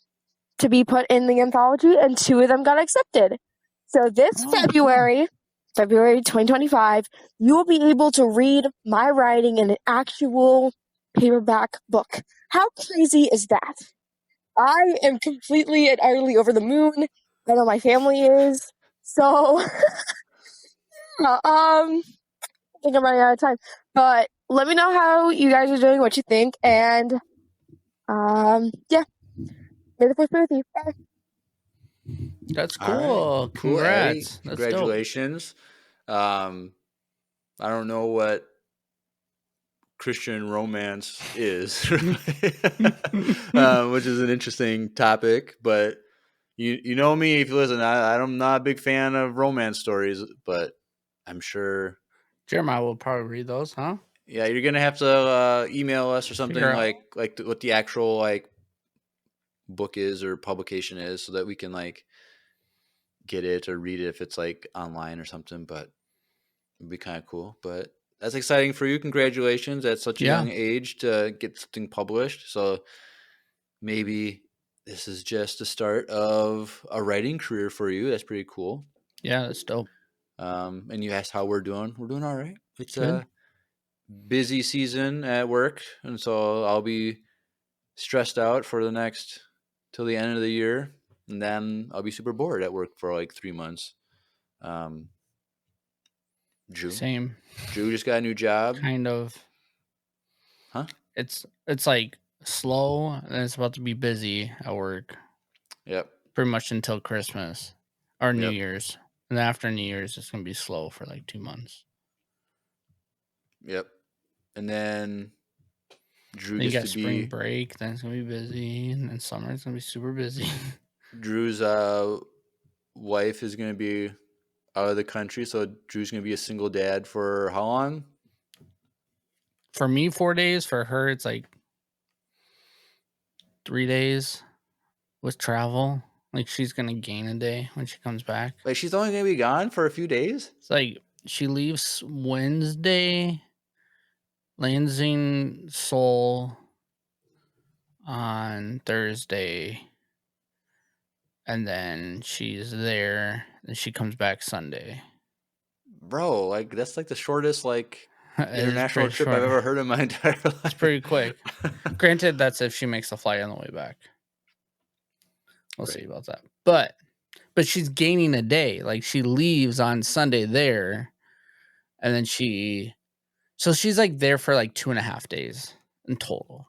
to be put in the anthology, and 2 of them got accepted. So this February 2025, you will be able to read my writing in an actual paperback book. How crazy is that? I am completely and utterly over the moon. I know my family is. So, I think I'm running out of time. But let me know how you guys are doing, what you think, and yeah. May the force be with you. Bye. That's All right. cool. Cool, Eddie. Congrats. That's dope. Congratulations. I don't know what Christian romance is, which is an interesting topic, but you know me, if you listen, I'm not a big fan of romance stories, but I'm sure Jeremiah will probably read those, huh? yeah, you're gonna have to email us or something Figure out. like what the actual like book is or publication is, so that we can like get it or read it if it's like online or something. But it'd be kind of cool. But that's exciting for you. Congratulations at such a Yeah. young age to get something published. So maybe this is just the start of a writing career for you. That's pretty cool. Yeah, that's dope. And you asked how we're doing. We're doing all right. It's Good. a busy season at work, and so I'll be stressed out for the next till the end of the year, and then I'll be super bored at work for like 3 months. Drew just got a new job. Kind of. Huh? It's like slow, and it's about to be busy at work. Yep. Pretty much until Christmas or New Yep. Year's. And then after New Year's, it's going to be slow for like 2 months. Yep. And then Drew Then you got gets to spring be break, then it's going to be busy, and then summer it's going to be super busy. Drew's wife is going to be out of the country, so Drew's going to be a single dad for how long? For me, 4 days. For her, it's like 3 days with travel. Like, she's going to gain a day when she comes back. Like, she's only going to be gone for a few days? It's like she leaves Wednesday, lands in Seoul on Thursday, and then she's there, and she comes back Sunday. Bro, like, that's like the shortest, like, It is international pretty trip short. I've ever heard in my entire life. It's pretty quick. Granted, that's if she makes the flight on the way back. We'll see about that. But she's gaining a day. Like, she leaves on Sunday there, and then so she's like there for like 2.5 days in total.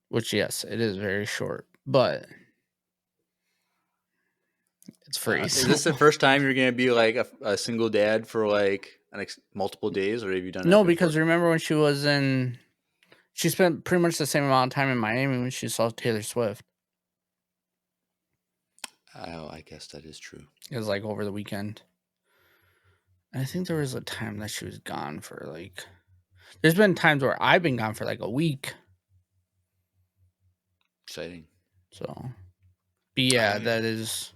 Which, yes, it is very short, but it's free. Is this the first time you're going to be like a single dad for like multiple days, or have you done that No, before? because remember when she spent pretty much the same amount of time in Miami when she saw Taylor Swift. Oh, I guess that is true. It was like over the weekend. And I think there was a time that she was gone for like... There's been times where I've been gone for like a week. Exciting. So, but yeah, that is...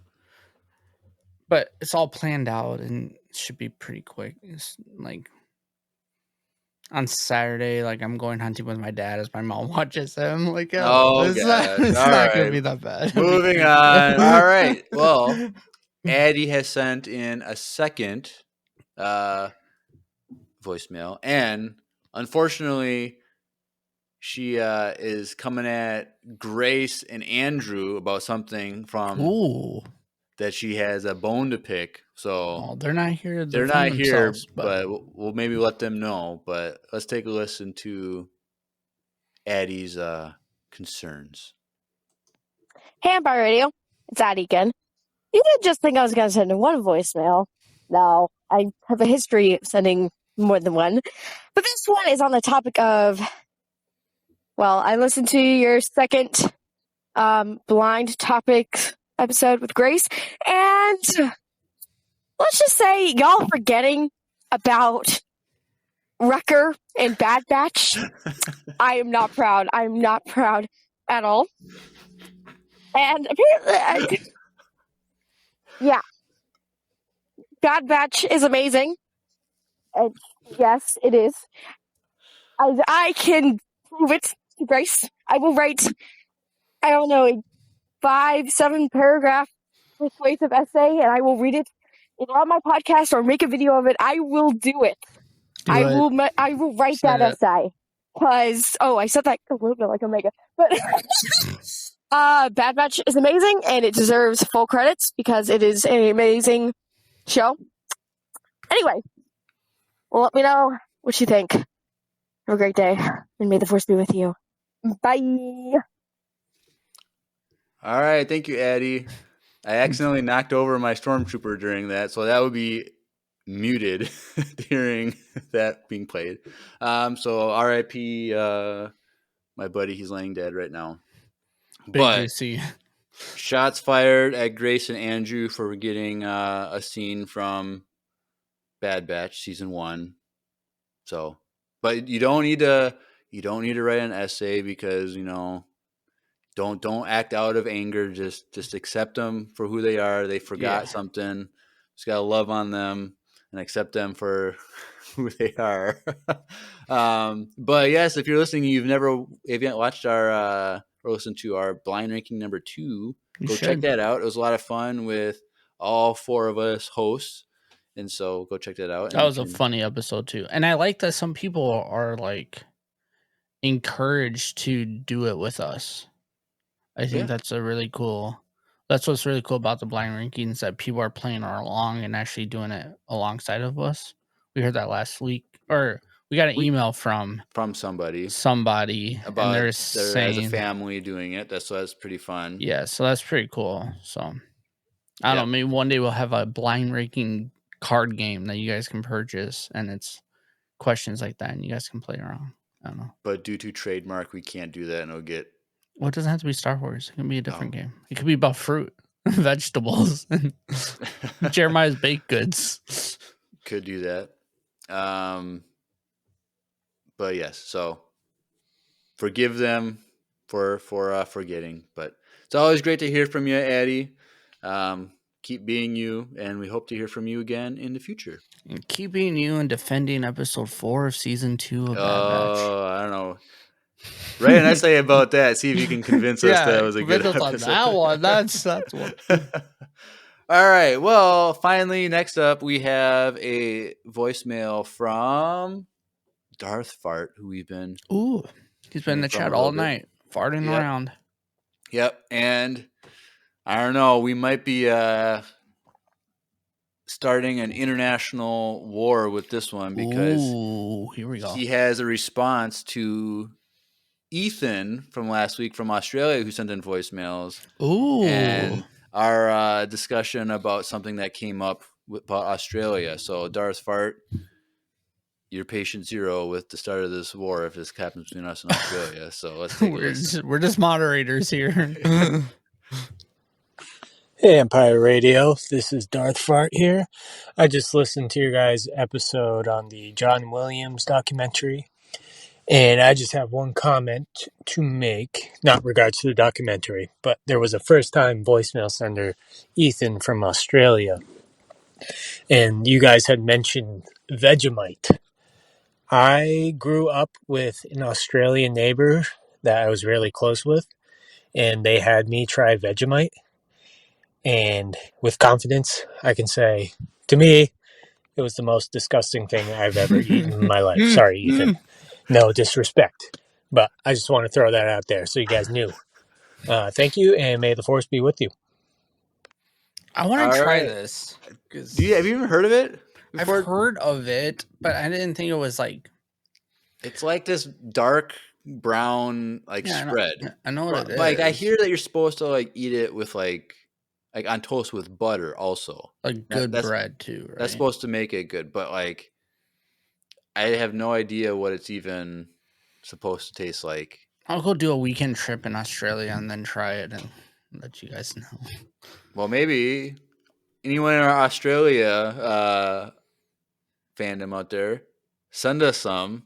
But it's all planned out and it should be pretty quick. It's like... On Saturday, like I'm going hunting with my dad as my mom watches him. Like, it's not going to be that bad. Moving on. All right. Well, Addie has sent in a second voicemail, and unfortunately, she is coming at Grace and Andrew about something from that she has a bone to pick. So they're not here. They're not here, but we'll maybe let them know. But let's take a listen to Addie's concerns. Hey, Empire Radio. It's Addie again. You didn't just think I was going to send in one voicemail. No, I have a history of sending more than one. But this one is on the topic of, well, I listened to your second blind topic episode with Grace, and let's just say y'all forgetting about Wrecker and Bad Batch. I am not proud. I'm not proud at all. And apparently, yeah, Bad Batch is amazing. And yes, it is. I can prove it to Grace. I will write I don't know, a 5-7 paragraph persuasive essay, and I will read it either on my podcast or make a video of it. I will do it. I will write Say that it. essay. Because, I said that a little bit like Omega. But Bad Batch is amazing, and it deserves full credits because it is an amazing show. Anyway, well, let me know what you think. Have a great day, and may the Force be with you. Bye! All right, thank you, Addie. I accidentally knocked over my stormtrooper during that, so that would be muted during that being played. So R.I.P. My buddy, he's laying dead right now. Big But juicy. shots fired at Grace and Andrew for getting a scene from Bad Batch season 1. So, but you don't need to write an essay because don't act out of anger. Just accept them for who they are. They forgot something. Just gotta love on them and accept them for who they are. But yes, if you're listening, if you haven't watched our or listened to our blind ranking number 2, go check that out. It was a lot of fun with all 4 of us hosts. And so go check that out. That was a funny episode too. And I like that some people are like encouraged to do it with us. I think that's what's really cool about the blind rankings, that people are playing along and actually doing it alongside of us. We heard that last week, or we got an email from somebody about and they're saying as a family doing it. That's pretty fun. Yeah, so that's pretty cool. So I don't know, maybe one day we'll have a blind ranking card game that you guys can purchase, and it's questions like that, and you guys can play around. I don't know. But due to trademark, we can't do that, and it'll get. Well, it doesn't have to be Star Wars. It can be a different game. It could be about fruit, vegetables, and Jeremiah's baked goods. Could do that. But yes, so forgive them for forgetting. But it's always great to hear from you, Addie. Keep being you, and we hope to hear from you again in the future. And keep being you and defending episode 4 of season 2 of Bad Batch. Oh, I don't know. Write an essay about that. See if you can convince us that it was a good episode. On that one. That's one. All right. Well, finally, next up, we have a voicemail from Darth Fart, who we've been. Ooh, he's been in the chat all night, farting around. Yep. And I don't know. We might be starting an international war with this one because here we go. He has a response to Ethan from last week from Australia, who sent in voicemails. Ooh. And our discussion about something that came up about Australia. So Darth Fart, you're patient zero with the start of this war if this happens between us and Australia. So let's take we're just moderators here. Hey, Empire Radio. This is Darth Fart here. I just listened to your guys' episode on the John Williams documentary, and I just have one comment to make, not regards to the documentary, but there was a first-time voicemail sender, Ethan from Australia, and you guys had mentioned Vegemite. I grew up with an Australian neighbor that I was really close with, and they had me try Vegemite. And with confidence, I can say, to me, it was the most disgusting thing I've ever eaten in my life. Sorry, Ethan. No disrespect. But I just want to throw that out there so you guys knew. Thank you, and may the Force be with you. I want to try this. Have you even heard of it before? I've heard of it, but I didn't think it was like... It's like this dark brown spread. I know what it is. Like, I hear that you're supposed to eat it with like on toast with butter also. Like good bread too, right? That's supposed to make it good, but I have no idea what it's even supposed to taste like. I'll go do a weekend trip in Australia and then try it and let you guys know. Well, maybe anyone in our Australia fandom out there, send us some.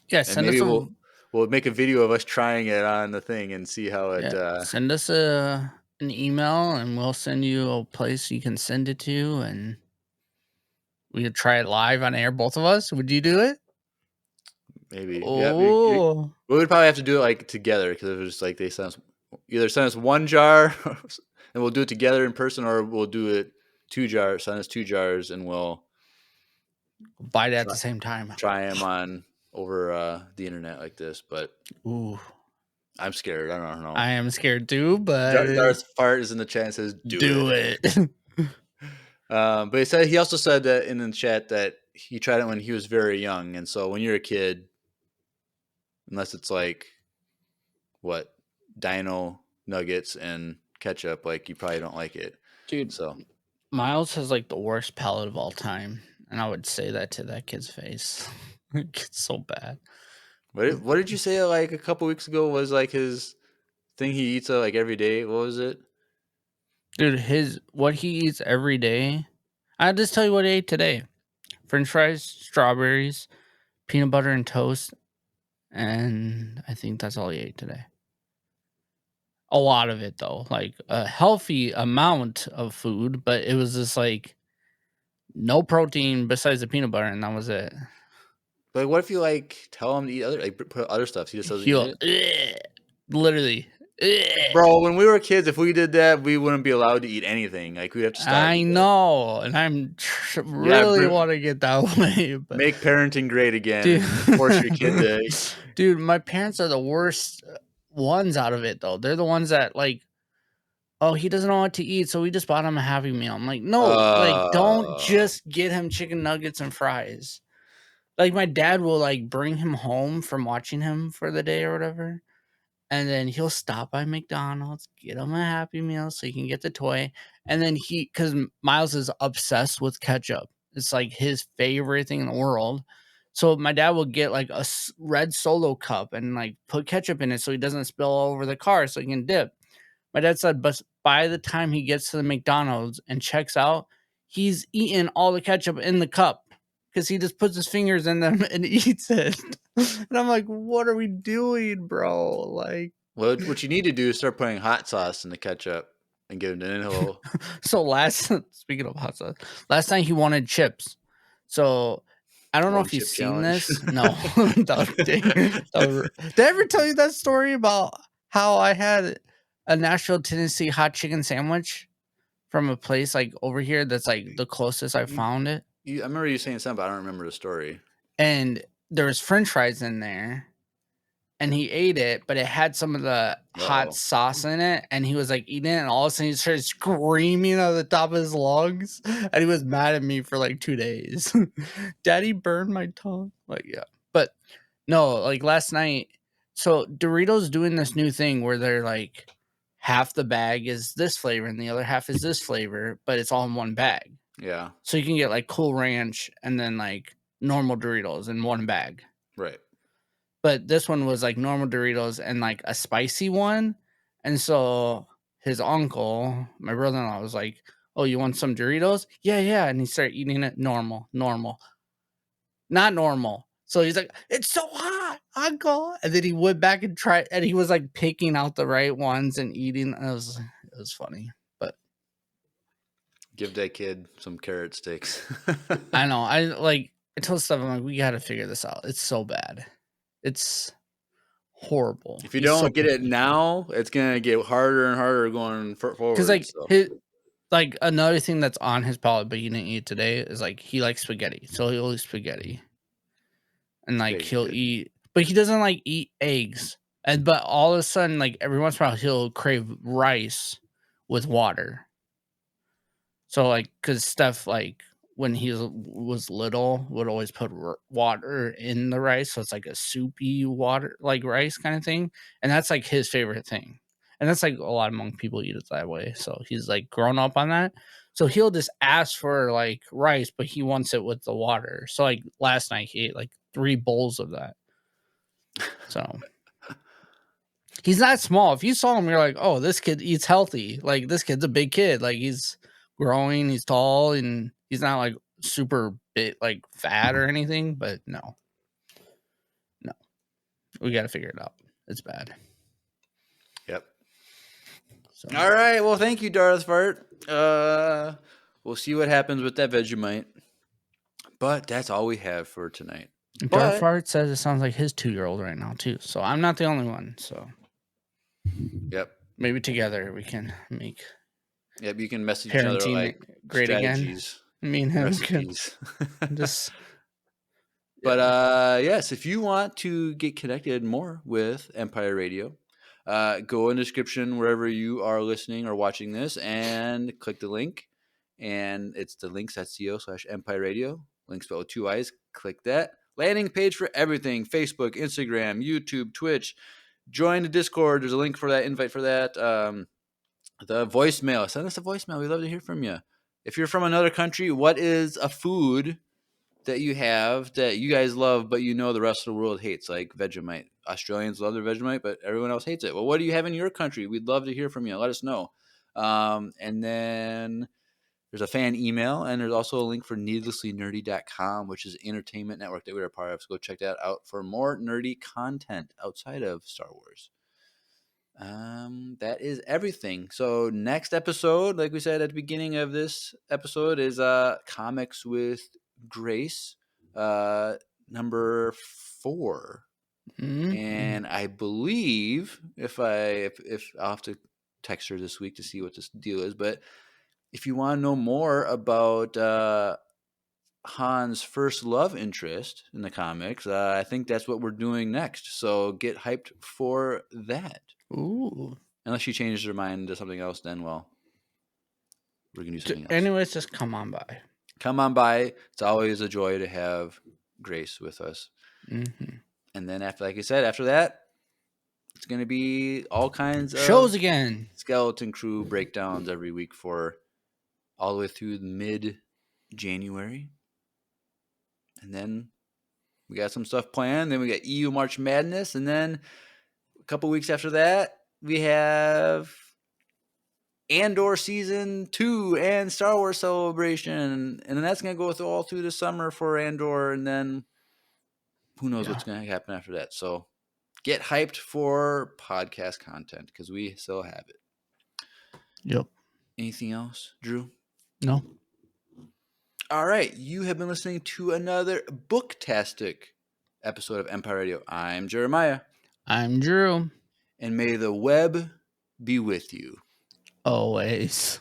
Yeah, send us some. We'll make a video of us trying it on the thing and see how it. Send us an email and we'll send you a place you can send it to, and we could try it live on air, both of us. Would you do it? Maybe. Oh. Yeah, we would probably have to do it together because it was they sent us. either send us 1 jar and we'll do it together in person, or we'll do it 2 jars. Send us 2 jars and we'll Bite it at the same time. try them on over the internet like this. But Ooh, I'm scared. I don't know. I am scared too, but Darth Fart is in the chat and says, do it. But he also said that in the chat that he tried it when he was very young, and so when you're a kid, unless it's like what Dino Nuggets and ketchup, like you probably don't like it, Dude. So Miles has like the worst palate of all time, and I would say that to that kid's face. It's so bad. what did you say like a couple weeks ago was like his thing he eats like every day? What was it? Dude, what he eats every day. I'll just tell you what he ate today. French fries, strawberries, peanut butter and toast, and I think that's all he ate today. A lot of it though, like a healthy amount of food, but it was just like no protein besides the peanut butter, and that was it. But what if you like tell him to eat other like put other stuff? He just doesn't He'll eat it. literally. Bro, when we were kids, if we did that, we wouldn't be allowed to eat anything. Like we'd have to stop. I know, and I'm really want to get that way. But make parenting great again. Dude. And force your kid to. Dude, my parents are the worst ones out of it, though. They're the ones that like, oh, he doesn't know what to eat, so we just bought him a Happy Meal. I'm like, no, like, don't just get him chicken nuggets and fries. Like, my dad will like bring him home from watching him for the day or whatever. And then he'll stop by McDonald's, get him a Happy Meal so he can get the toy. And then because Miles is obsessed with ketchup. It's like his favorite thing in the world. So my dad will get like a red Solo cup and like put ketchup in it so he doesn't spill all over the car so he can dip. My dad said, but by the time he gets to the McDonald's and checks out, he's eaten all the ketchup in the cup because he just puts his fingers in them and eats it. And I'm like, what are we doing, bro? Like, what you need to do is start putting hot sauce in the ketchup and give him an inhale. So speaking of hot sauce, last night he wanted chips. So I don't know if you've seen this. No. Did I ever tell you that story about how I had a Nashville, Tennessee hot chicken sandwich from a place like over here that's like the closest I found it? I remember you saying something, but I don't remember the story. And there was French fries in there, and he ate it, but it had some of the hot sauce in it, and he was like eating it, and all of a sudden he started screaming at the top of his lungs, and he was mad at me for like 2 days. Daddy burned my tongue. Like, yeah. But no, like last night, so Doritos doing this new thing where they're like, half the bag is this flavor and the other half is this flavor, but it's all in one bag. Yeah. So you can get like Cool Ranch and then like normal Doritos in one bag. Right. But this one was like normal Doritos and like a spicy one. And so his uncle, my brother-in-law, was like, oh, you want some Doritos? Yeah. And he started eating it normal. Not normal. So he's like, it's so hot, uncle. And then he went back and tried, and he was like picking out the right ones and eating. It was funny. But give that kid some carrot sticks. I know. I told Steph, I'm like, we got to figure this out. It's so bad. It's horrible. If you don't get it now, it's gonna get harder and harder going forward. Because like another thing that's on his palate, but he didn't eat today, is like he likes spaghetti, so he'll eat spaghetti, and like he'll eat, but he doesn't like eat eggs. But all of a sudden, like every once in a while, he'll crave rice with water. So like, because Steph, like when he was little, would always put water in the rice, so it's like a soupy water, like rice kind of thing, and that's like his favorite thing. And that's like a lot of Hmong people eat it that way. So he's like grown up on that. So he'll just ask for like rice, but he wants it with the water. So like last night he ate like 3 bowls of that. So he's not small. If you saw him, you're like, oh, this kid eats healthy. Like this kid's a big kid. Like he's growing, he's tall, and he's not like super big, like fat or anything. But no, we got to figure it out. It's bad. Yep. So. All right. Well, thank you, Darth Fart. We'll see what happens with that Vegemite. But that's all we have for tonight. Darth Fart says it sounds like his 2-year-old right now too. So I'm not the only one. So. Yep. Maybe together we can make Yeah, you can message each other parenting like great again. strategies, Me and him can recipes. just. But yes, if you want to get connected more with Empire Radio, go in the description wherever you are listening or watching this and click the link. And it's the links.co/Empire Radio. Links spelled with 2 I's. Click that. Landing page for everything: Facebook, Instagram, YouTube, Twitch. Join the Discord. There's a link for that, invite for that. The voicemail. Send us a voicemail. We'd love to hear from you. If you're from another country, what is a food that you have that you guys love, but you know the rest of the world hates, like Vegemite? Australians love their Vegemite, but everyone else hates it. Well, what do you have in your country? We'd love to hear from you. Let us know. And then there's a fan email, and there's also a link for needlesslynerdy.com, which is an entertainment network that we're a part of. So go check that out for more nerdy content outside of Star Wars. That is everything. So next episode, like we said at the beginning of this episode, is Comics with Grace, number 4. And I believe if I'll have to text her this week to see what this deal is, but if you want to know more about Han's first love interest in the comics, I think that's what we're doing next. So get hyped for that. Ooh. Unless she changes her mind to something else, then, well, we're going to do something else. Anyways, just come on by. Come on by. It's always a joy to have Grace with us. Mm-hmm. And then, after, like I said, after that, it's going to be all kinds of shows again. Skeleton Crew breakdowns every week for all the way through mid-January. And then we got some stuff planned. Then we got EU March Madness. And then a couple weeks after that, we have Andor Season 2 and Star Wars Celebration. And then that's going to go all through the summer for Andor. And then who knows what's going to happen after that. So get hyped for podcast content because we still have it. Yep. Anything else, Drew? No. All right. You have been listening to another booktastic episode of Empire Radio. I'm Jeremiah. I'm Drew. And may the web be with you. Always.